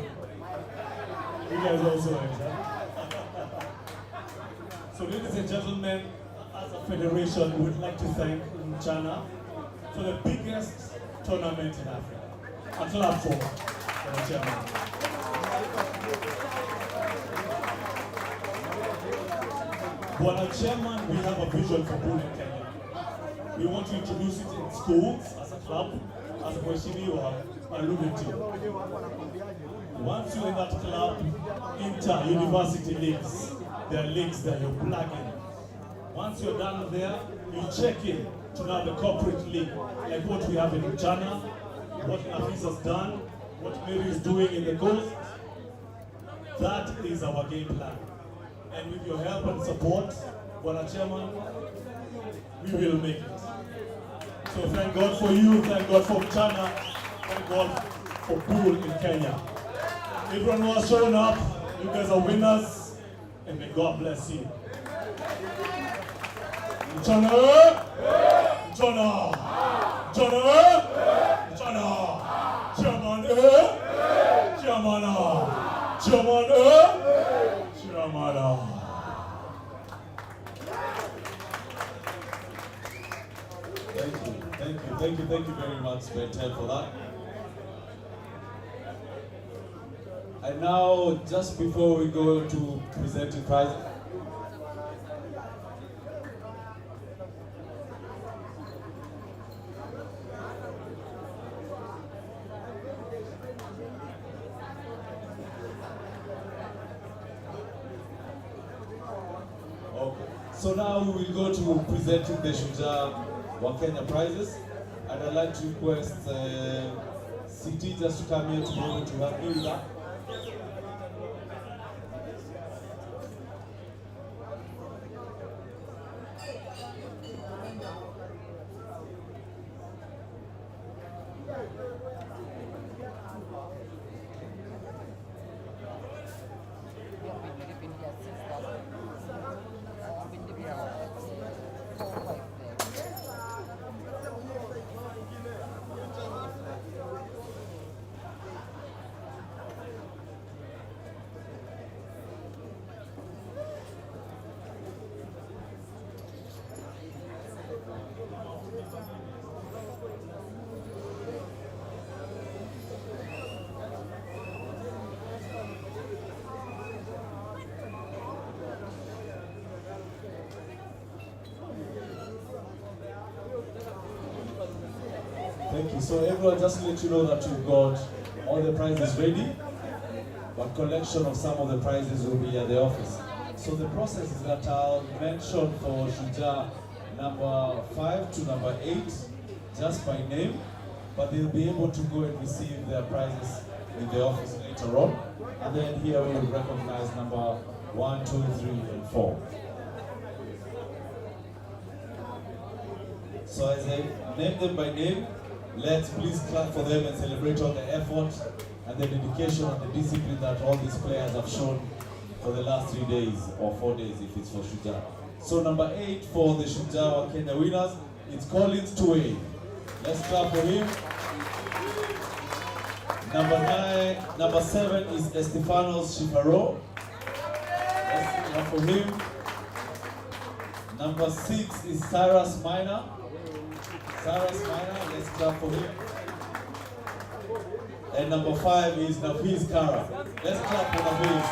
[SPEAKER 8] You guys also right, huh? So ladies and gentlemen, as a federation, we would like to thank MCHANA for the biggest tournament in Africa. A clap for the chairman. Bwana Chairman, we have a vision for pool in Kenya. We want to introduce it in schools as a club, as Mheshimiwa alluded to. Once you're in that club, inter-university leagues, there are leagues that you're plugging. Once you're done there, you check in to now the corporate league, like what we have in MCHANA, what Nafis has done, what Mary is doing in the coast. That is our game plan. And with your help and support, Bwana Chairman, we will make it. So thank God for you, thank God for MCHANA, thank God for pool in Kenya. Everyone who has shown up, you guys are winners.
[SPEAKER 4] and may God bless you. MCHANA! MCHANA! MCHANA! MCHANA! Chairman Chairman Chairman Chairman.
[SPEAKER 8] Thank you very much, Bentel, for that. And now, just before we go to present the prize, so now we will go to presenting the Shujaa wa Kenya prizes, and I'd like to request CT just to come here to be able to help me with that. Thank you. So everyone, just to let you know that you've got all the prizes ready, but collection of some of the prizes will be at the office. So the process is that I'll mention for Shujaa number 5 to number 8 just by name, but they'll be able to go and receive their prizes in the office later on. And then here we will recognize number 1, 2, 3, and 4. So as I name them by name, let's please clap for them and celebrate all the effort and the dedication and the discipline that all these players have shown for the last 3 days or 4 days if it's for Shujaa. So number 8 for the Shujaa wa Kenya winners, it's Collins Tuwe. Let's clap for him. Number 7 is Estefanos Shifaro. Let's clap for him. Number 6 is Cyrus Minor. Cyrus Minor, let's clap for him. And number 5 is Nafiz Kara. Let's clap for Nafiz.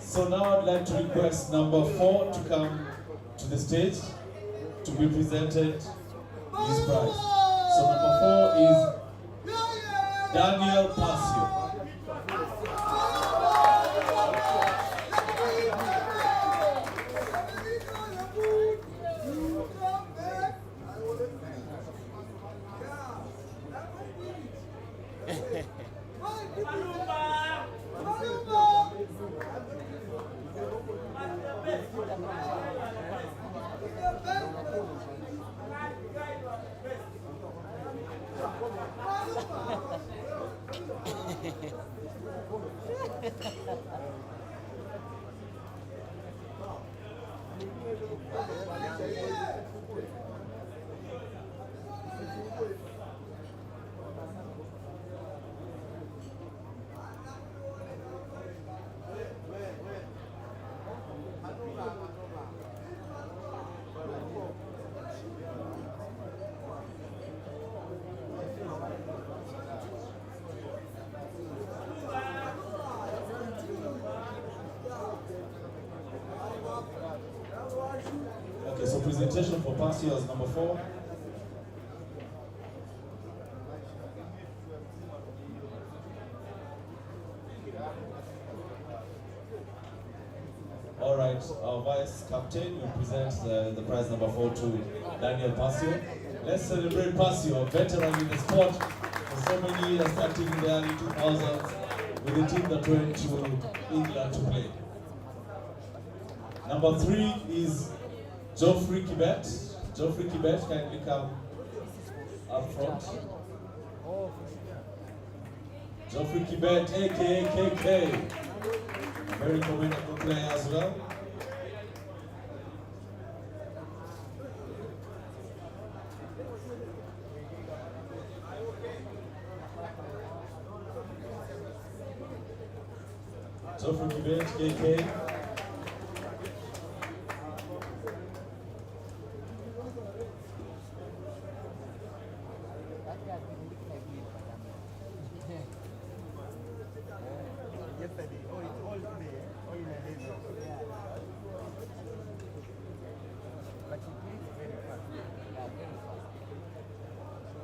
[SPEAKER 8] So now I'd like to request number 4 to come to the stage to be presented his prize. So number 4 is Daniel Pasio. Okay, so presentation for Pasio is number 4. All right, our vice captain will present the prize number 4 to Daniel Pasio. Let's celebrate Pasio, a veteran in the sport for so many years, starting in the early 2000s with the team that went to England to play. Number 3 is Geoffrey Kibet. Geoffrey Kibet, kindly come up front. Geoffrey Kibet, aka KK. very commendable player as well. So from the bench, KK.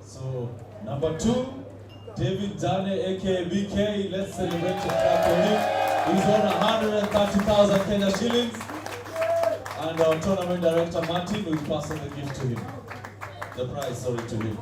[SPEAKER 8] So, number 2, David Dane, aka BK. Let's celebrate the clap for him. He's won 130,000 Kenya shillings. And our tournament director, Martin, will pass on the gift to him. The prize, sorry, to him.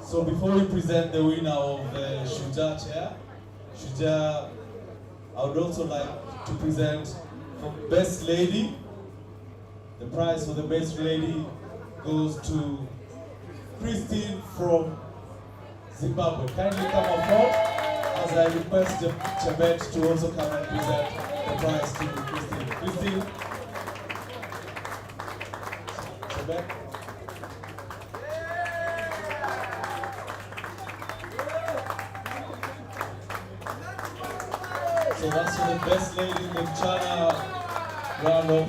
[SPEAKER 8] So before we present the winner of the Shujaa chair, I would also like to present for Best Lady. The prize for the Best Lady goes to Christine from Zimbabwe. Kindly come up front as I request Chebet to also come and present the prize to Christine. Christine. Chebet. So that's for the Best Lady in the MCHANA round-up.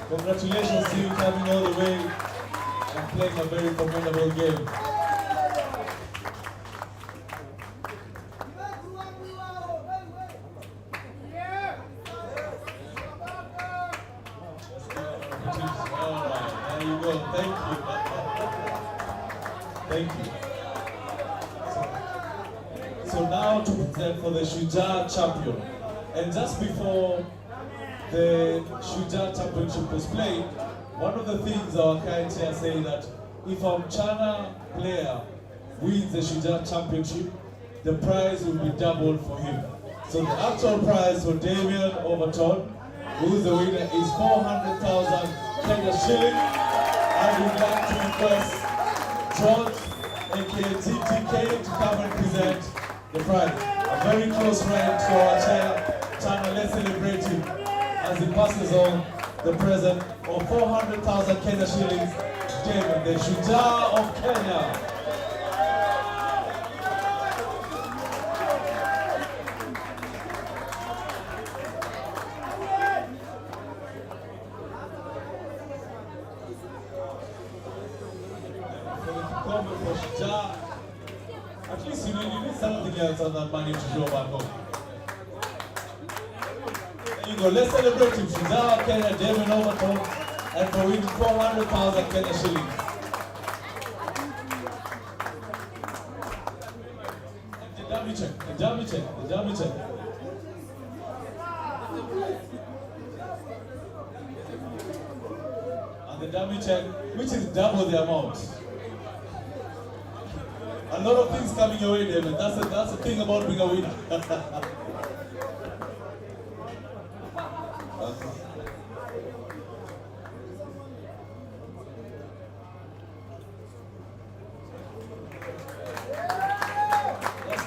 [SPEAKER 8] Congratulations to you coming all the way and playing a very formidable game. Thank you. So now to present for the Shujaa champion. And just before the Shujaa championship was played, one of the things our kind chair say that if a MCHANA player wins the Shujaa championship, the prize will be doubled for him. So the actual prize for Damien Overton, who is the winner, is 400,000 Kenya shillings. I would like to request George, aka TTK, to come and present the prize. A very close friend to our chair, Chana. Let's celebrate him as he passes on the present of 400,000 Kenya shillings. David, the Shujaa of Kenya. At least you need something else on that money to go back home. There you go, let's celebrate him. Shujaa Kenya, David Overton, and for winning 400,000 Kenya shillings. And the dummy check. And the dummy check, which is double the amount. A lot of things coming your way, David. That's the thing about being a winner. Let's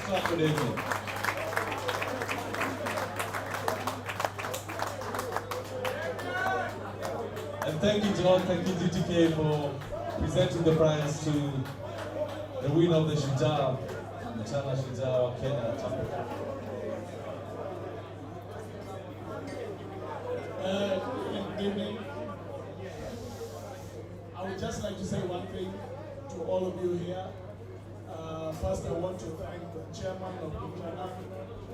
[SPEAKER 8] clap for David. And thank you, John. Thank you, DTK, for presenting the prize to the winner of the Shujaa, MCHANA Shujaa Kenya Championship.
[SPEAKER 14] Good evening. I would just like to say one thing
[SPEAKER 13] to all of you here. First, I want to thank the chairman of MCHANA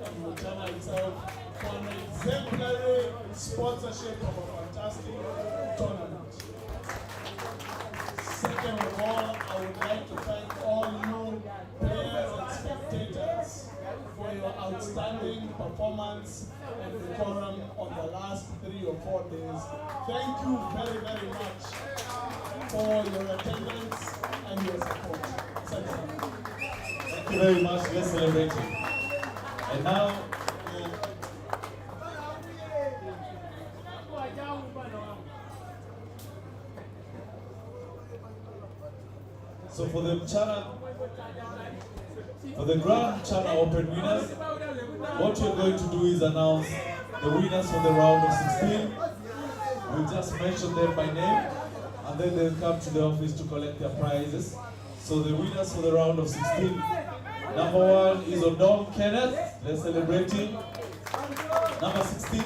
[SPEAKER 13] and MCHANA itself for an exemplary sponsorship of a fantastic tournament. Second of all, I would like to thank all you players and spectators for your outstanding performance and decorum on the last 3 or 4 days. Thank you very, very much for your attendance and your support. Thank you.
[SPEAKER 8] Thank you very much. Let's celebrate it. And now, so for the Grand MCHANA Open winners, what you're going to do is announce the winners for the round of 16. We'll just mention them by name, and then they'll come to the office to collect their prizes. So the winners for the round of 16. Number 1 is Odong Kenneth. Let's celebrate him. Number 16.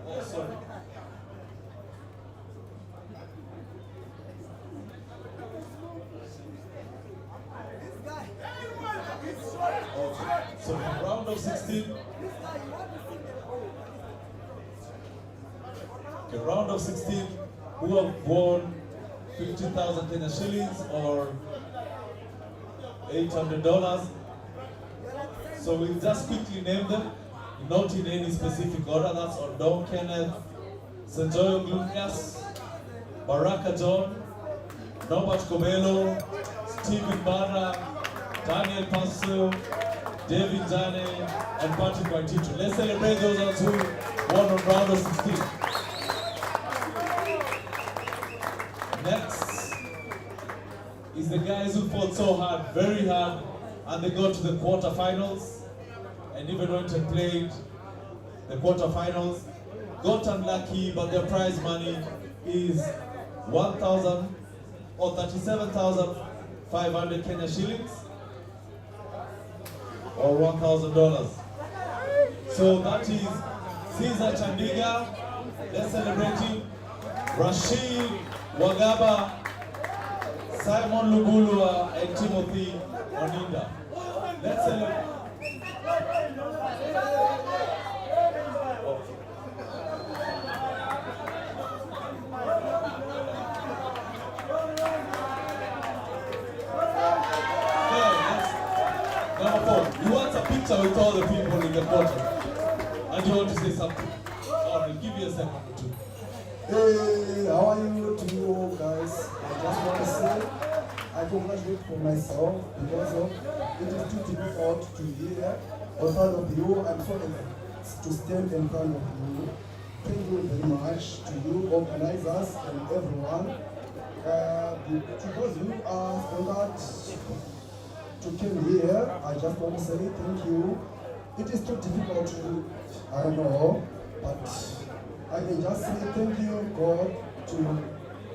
[SPEAKER 8] Oh, sorry. Okay. So from round of 16. Okay, round of 16, who have won 50,000 Kenya shillings or $800. So we'll just quickly name them, not in any specific order. That's Odong Kenneth, Sanjoyo Glukas, Baraka John, Norbert Kobelo, Stephen Barra, Daniel Passo, David Jane, and Patrick Waititu. Let's celebrate those who won on round of 16. Next is the guys who fought so hard, very hard, and they got to the quarterfinals, and even went and played the quarterfinals. Got unlucky, but their prize money is 1,000 or 37,500 Kenya shillings, or $1,000. So that is Caesar Chandiga. Let's celebrate him. Rashid Wagaba, Simon Lubulua, and Timothy Oninda. Let's celebrate. Number 4, you want a picture with all the people in the quarter, and you want to say something. All right, give me a second or two.
[SPEAKER 18] Hey, how are you to you guys? I just want to say I congratulate for myself because of it is too difficult to hear in front of you and for to stand in front of you. Thank you very much to you organizers and everyone. Because you are sponsored to come here, I just want to say thank you. It is too difficult to, I don't know, but I can just say thank you, God, to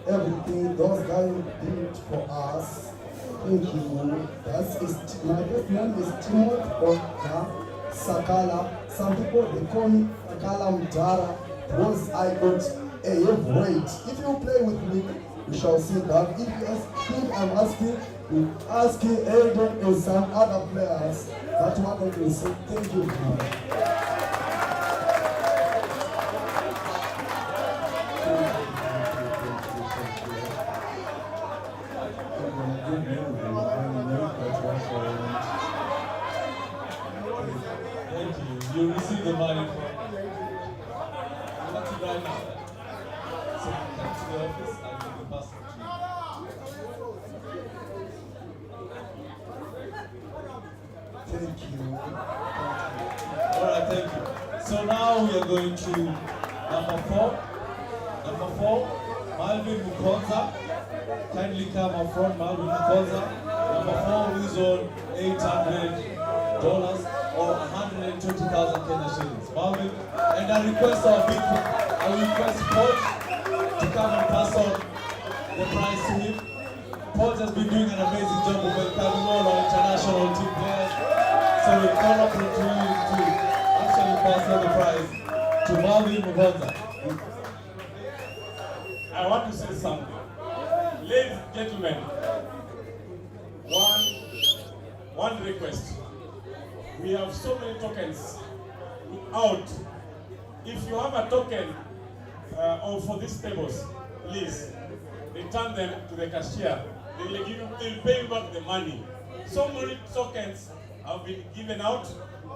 [SPEAKER 18] everything those guys did for us. Thank you. That's my first name is Timothy Oka Sakala. Some people they call me Sakala Mtara because I got a weight. If you play with me, you shall see that. If you ask him, I'm asking, you asking Aiden and some other players. That's what I can say. Thank you.
[SPEAKER 8] Thank you. You receive the money from. What's it right now? So you come to the office and you will pass it to you.
[SPEAKER 18] Thank you.
[SPEAKER 8] Alright, thank you. So now we are going to number 4. Number 4, Malvin Mukonza. Kindly come up front, Malvin Mukonza. Number 4 who is on $800 or 120,000 Kenya shillings. Malvin, and I request Paul to come and pass on the prize to him. Paul has been doing an amazing job of welcoming all our international team players. So we call up to him to actually pass on the prize to Malvin Mukonza.
[SPEAKER 4] I want to say something. Ladies and gentlemen, one request. We have so many tokens out. If you have a token for these tables, please return them to the cashier. They'll pay you back the money. So many tokens have been given out,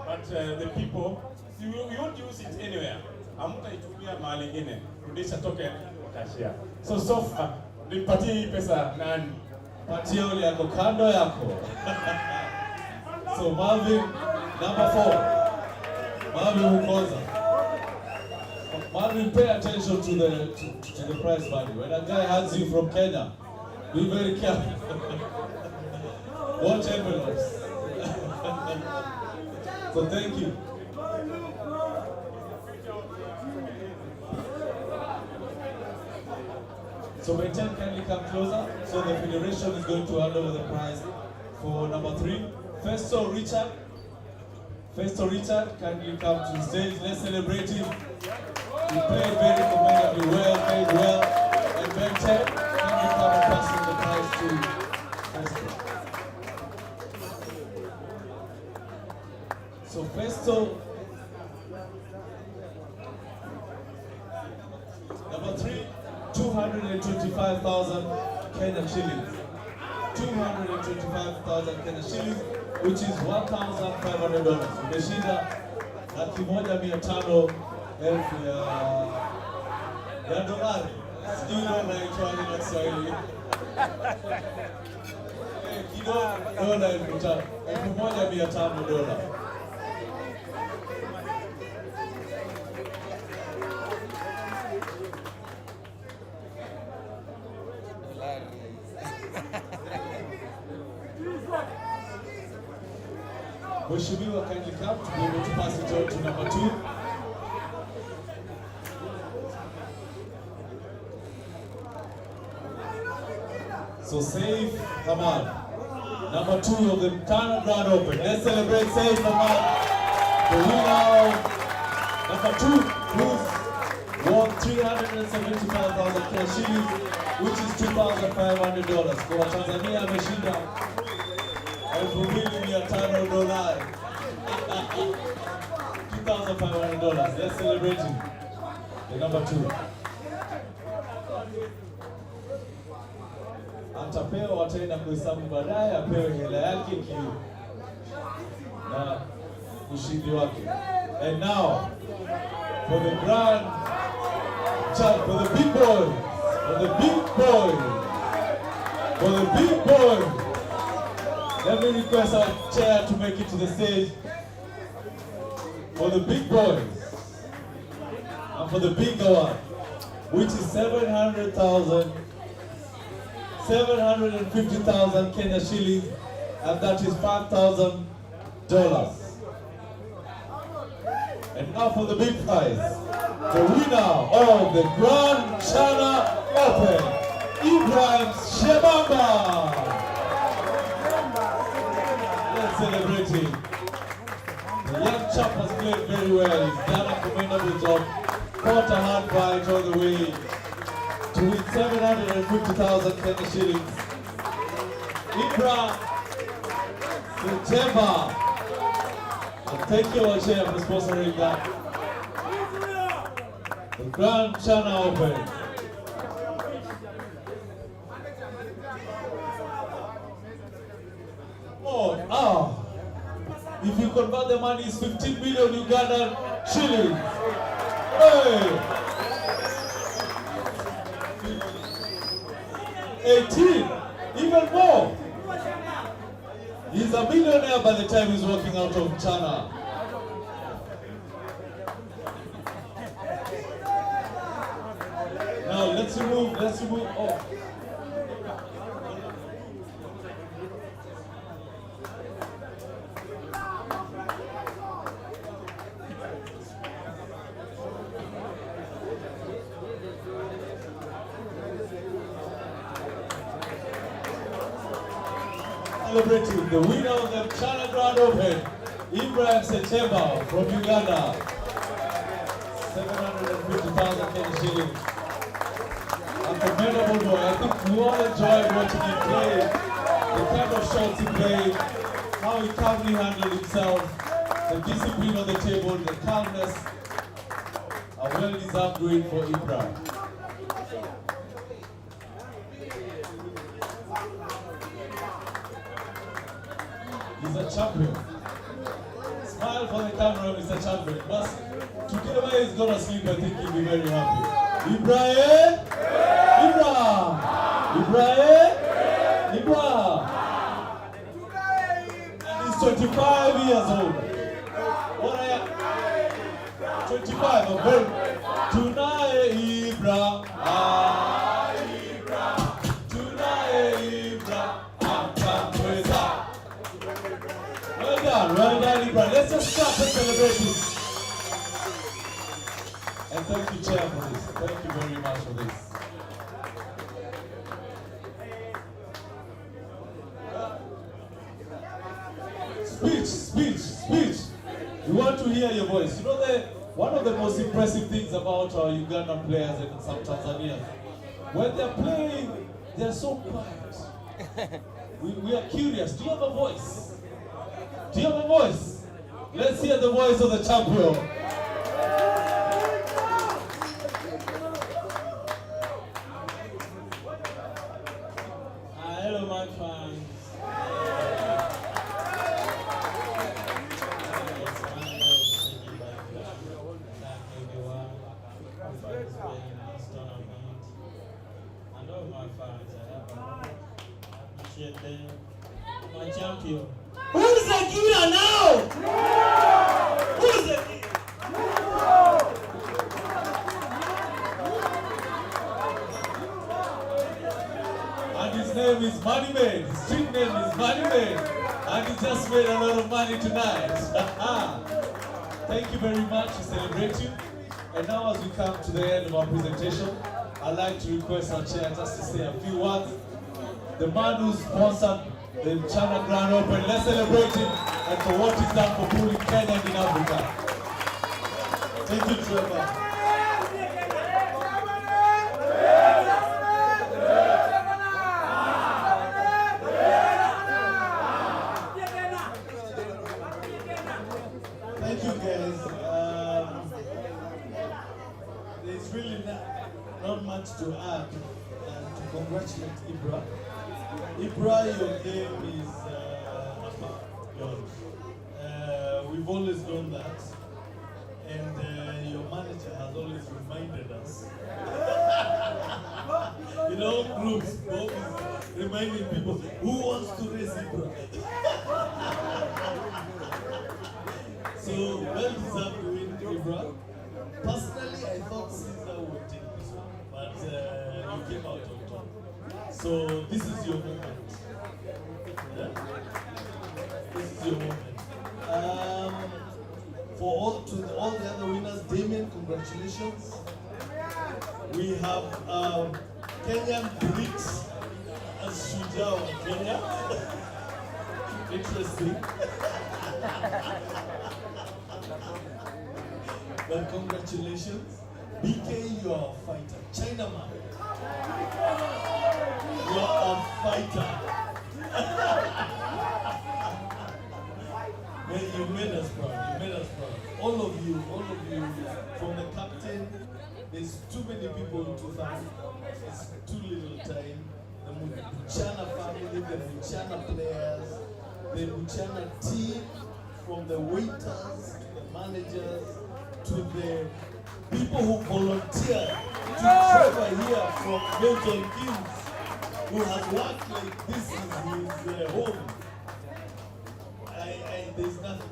[SPEAKER 4] but the people, you won't use it anywhere. Hamtaitumia mahali ingine. Rudisha token kwa cashier. So far, nipatie hii pesa nani?
[SPEAKER 8] Patia ule yako kando yako. So Marvin, number 4. Marvin Ukoza. Marvin, pay attention to the prize money. When a guy hands you from Kenya, be very careful. Watch envelopes. So thank you. So may 10 kindly come closer. So the federation is going to hand over the prize for number 3. Festo Richard, kindly come to the stage. Let's celebrate him. He played very commendably well, played well. And Ben 10, kindly come and pass the prize to Festo. So Festo, number 3, 225,000 Kenya shillings. 225,000 Kenya shillings, which is $1,500. Umeshinda 1,500,000 ya dolari. Sijui naitwa nini kwa Kiswahili. Kidogo dola 1,500 $1,500. Mheshimiwa, kindly come to be able to pass it on to number 2. So SEIF HAMAD, number 2 of the MCHANA Grand Open. Let's celebrate SEIF HAMAD, the winner, number 2, who's won 375,000 cash shillings, which is $2,500. Kwa Tanzania ameshinda $2,500. $2,500. Let's celebrate him. The number 2. Atapewa, wataenda kuhesabu baadaye, apewe hela yake na ushindi wake. And now for the grand chat, for the big boys, let me request our chair to make it to the stage. For the big boys and for the big award, which is 750,000 Kenya shillings, and that is $5,000. And now for the big prize, the winner of the Grand MCHANA Open, SEJEMBA. Let's celebrate him. The young chap has played very well. He's done a commendable job. Caught a hard fight all the way to win 750,000 Kenya shillings. Ibra, SEJEMBA. And thank you, our chair, for sponsoring that. The Grand MCHANA Open. If you convert the money, it's 15 million Ugandan shillings. Hey! 18, even more. He's a millionaire by the time he's walking out of MCHANA. Now let's remove. Oh. Celebrating the winner of the MCHANA Grand Open, SEJEMBA from Uganda. 750,000 Kenya shillings. And commendable boy. I think we all enjoyed watching him play, the kind of shots he played, how he calmly handled himself, the discipline on the table, the calmness. A well-deserved win for Ibra. He's a champion. Smile for the camera, Mr. Champion. But together he's gonna sleep, I think he'll be very happy. Ibra, eh? Ibra! Ibra, eh? Ibra! And he's 25 years old. What are you? 25 of them. Tonight, Ibra. Ah, Ibra. Tonight, Ibra. Well done, Ibra. Let's just clap and celebrate him. And thank you, Chair, for this. Thank you very much for this. Speech. We want to hear your voice. You know, one of the most impressive things about our Ugandan players and some Tanzanians, when they're playing, they're so quiet. We are curious. Do you have a voice? Do you have a voice? Let's hear the voice of the champion.
[SPEAKER 17] Hello, my fans. And all my fans, I appreciate them. My champion. Who's the killer now? Who's the killer?
[SPEAKER 8] And his name is Moneyman. His street name is Moneyman. And he just made a lot of money tonight. Thank you very much. We celebrate you. And now as we come to the end of our presentation, I'd like to request our chair just to say a few words. The man who sponsored the MCHANA Grand Open, let's celebrate him and for what he's done for pulling Kenya in Africa. Thank you, Trevor.
[SPEAKER 15] Thank you, guys. There's really not much to add to congratulate Ibra. Ibra, your game is yours. We've always known that, and your manager has always reminded us. In all groups, Bob is reminding people who wants to raise Ibra. So, well deserved win, Ibra. Personally, I thought Caesar would take this one, but you came out on top. So, this is your moment. Yeah? This is your moment. For all the other winners, Damien, congratulations. We have Kenyan Bricks as Shujaa of Kenya. Interesting. But congratulations. BK, you are a fighter. Chinaman, you are a fighter. Man, you made us proud. You made us proud. All of you, from the captain. There's too many people to thank. It's too little time. The MCHANA family, the MCHANA players, the MCHANA team, from the waiters to the managers to the people who volunteer to Trevor here from Milton Keynes, who has worked like this is his home.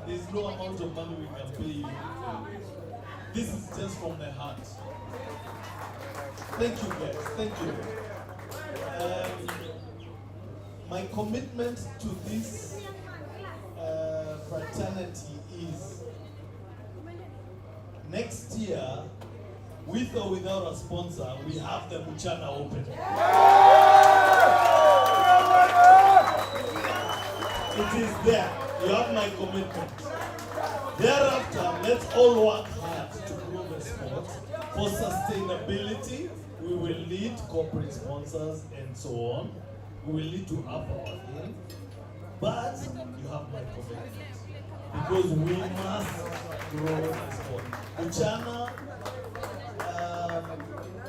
[SPEAKER 15] There's no amount of money we can pay you. This is just from the heart. Thank you, guys. Thank you. My commitment to this fraternity is next year, with or without a sponsor, we have the MCHANA Open. It is there. You have my commitment. Thereafter, let's all work hard to grow the sport
[SPEAKER 8] For sustainability, we will need corporate sponsors and so on. We will need to up our game. But you have my commitment. Because we must grow the sport.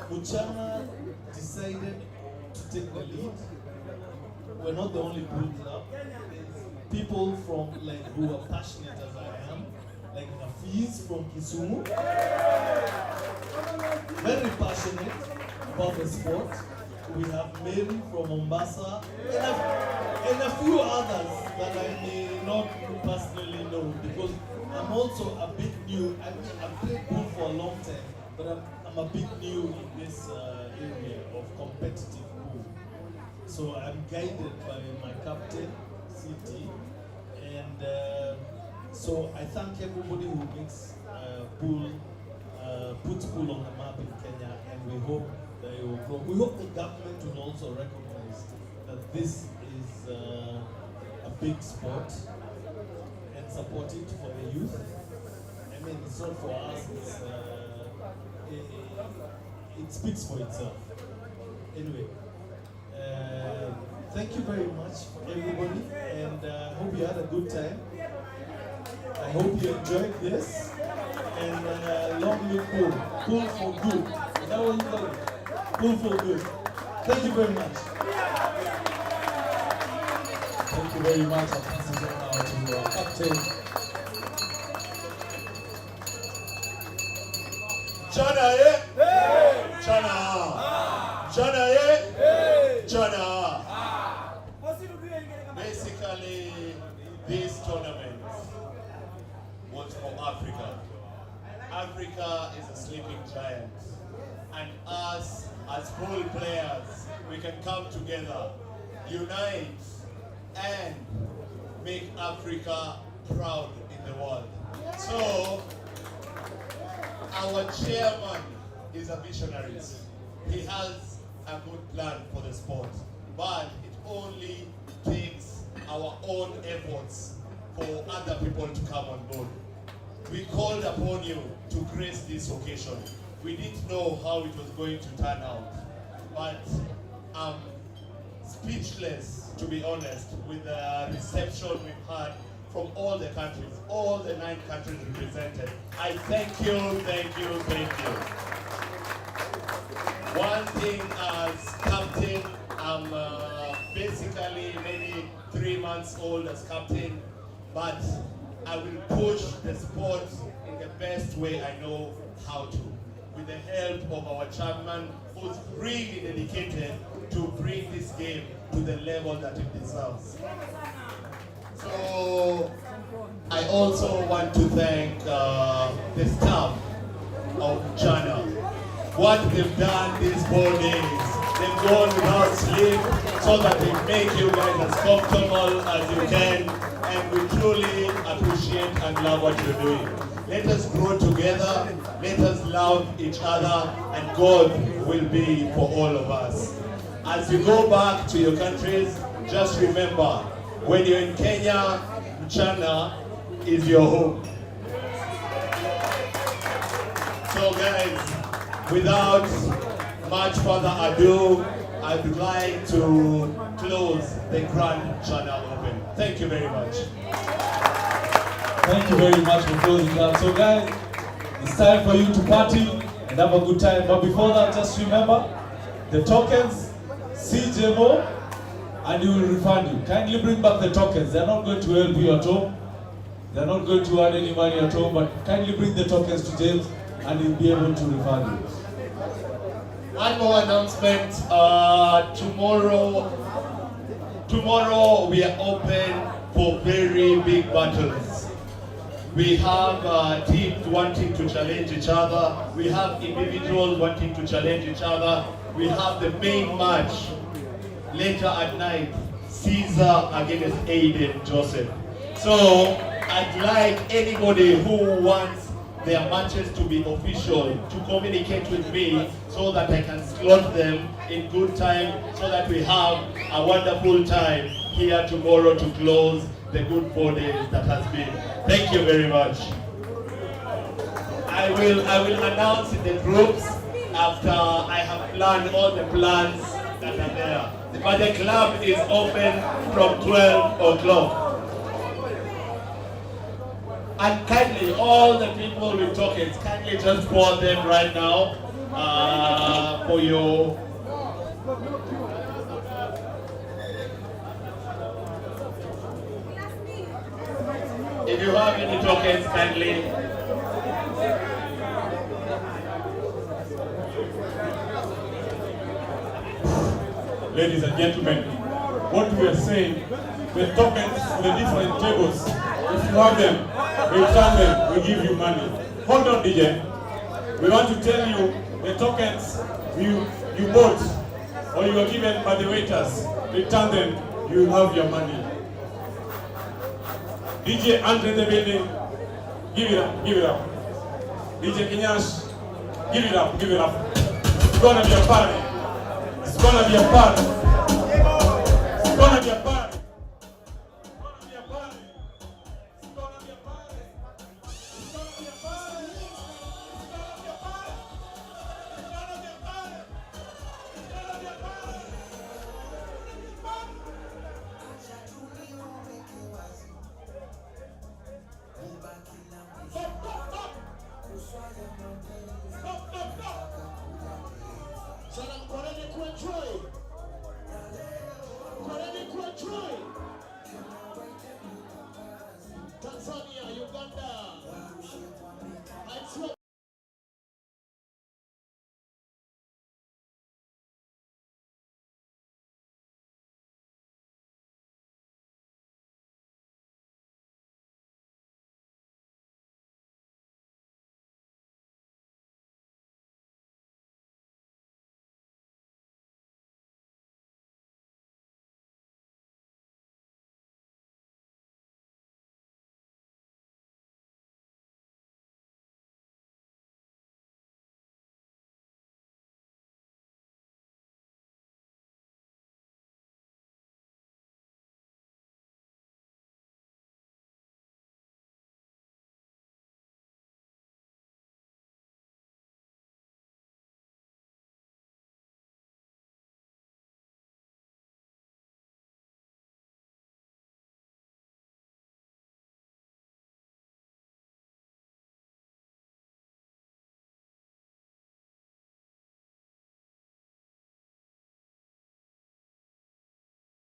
[SPEAKER 8] MCHANA decided to take the lead. We're not the only pool club. People from who are passionate as I am, like Nafiz from Kisumu, very passionate about the sport. We have Mary from Mombasa, and a few others that I may not personally know, because I'm also a bit new. I've played pool for a long time, but I'm a bit new in this area of competitive pool. So I'm guided by my captain, CT, and so I thank everybody who makes pool, puts pool on the map in Kenya, and we hope that it will grow. We hope the government will also recognize that this is a big sport and support it for the youth. I mean, it's not for us, it speaks for itself. Anyway, thank you very much, everybody, and I hope you had a good time. I hope you enjoyed this, and long live pool. Pool for good. Is that what you call it? Pool for good. Thank you very much.
[SPEAKER 19] Thank you very much. I'll pass it on now to our captain.
[SPEAKER 9] MCHANA, eh? Hey! MCHANA. MCHANA, eh? Hey! MCHANA. Basically, this tournament was for Africa. Africa is a sleeping giant. And us, as pool players, we can come together, unite, and make Africa proud in the world. So, our chairman is a visionary. He has a good plan for the sport, but it only takes our own efforts for other people to come on board. We called upon you to grace this occasion. We didn't know how it was going to turn out, but I'm speechless, to be honest, with the reception we've had from all the countries, all the 9 countries represented. I thank you, thank you, thank you. One thing as captain, I'm basically maybe 3 months old as captain, but I will push the sport in the best way I know how to, with the help of our chairman, who's really dedicated to bring this game to the level that it deserves. So I also want to thank the staff of MCHANA. What they've done these 4 days, they've gone without sleep so that they make you guys as comfortable as you can, and we truly appreciate and love what you're doing. Let us grow together, let us love each other, and God will be for all of us. As you go back to your countries, just remember, when you're in Kenya, MCHANA is your home. So guys, without much further ado, I would like to close the Grand MCHANA Open. Thank you very much.
[SPEAKER 19] Thank you very much for closing that. So guys, it's time for you to party and have a good time. But before that, just remember, the tokens, SEIJEMBA, and you will refund you. Kindly bring back the tokens. They're not going to help you at home. They're not going to earn any money at home, but kindly bring the tokens to James and he'll be able to refund you.
[SPEAKER 9] One more announcement. Tomorrow we are open for very big battles. We have teams wanting to challenge each other. We have individuals wanting to challenge each other. We have the main match later at night, Caesar against Aiden Joseph. So I'd like anybody who wants their matches to be official to communicate with me so that I can slot them in good time so that we have a wonderful time here tomorrow to close the good 4 days that has been. Thank you very much.
[SPEAKER 20] I will announce in the groups after I have planned all the plans that are there. But the club is open from 12 o'clock. And kindly, all the people with tokens, kindly just pour them right now for you. If you have any tokens, kindly.
[SPEAKER 4] Ladies and gentlemen, what we are saying, the tokens for the different tables, if you have them, return them, we give you money. Hold on, DJ. We want to tell you the tokens you bought or you were given by the waiters, return them, you will have your money. DJ, enter the building, give it up, give it up. DJ Kinyash, give it up, give it up. It's gonna be a party. It's gonna be a party.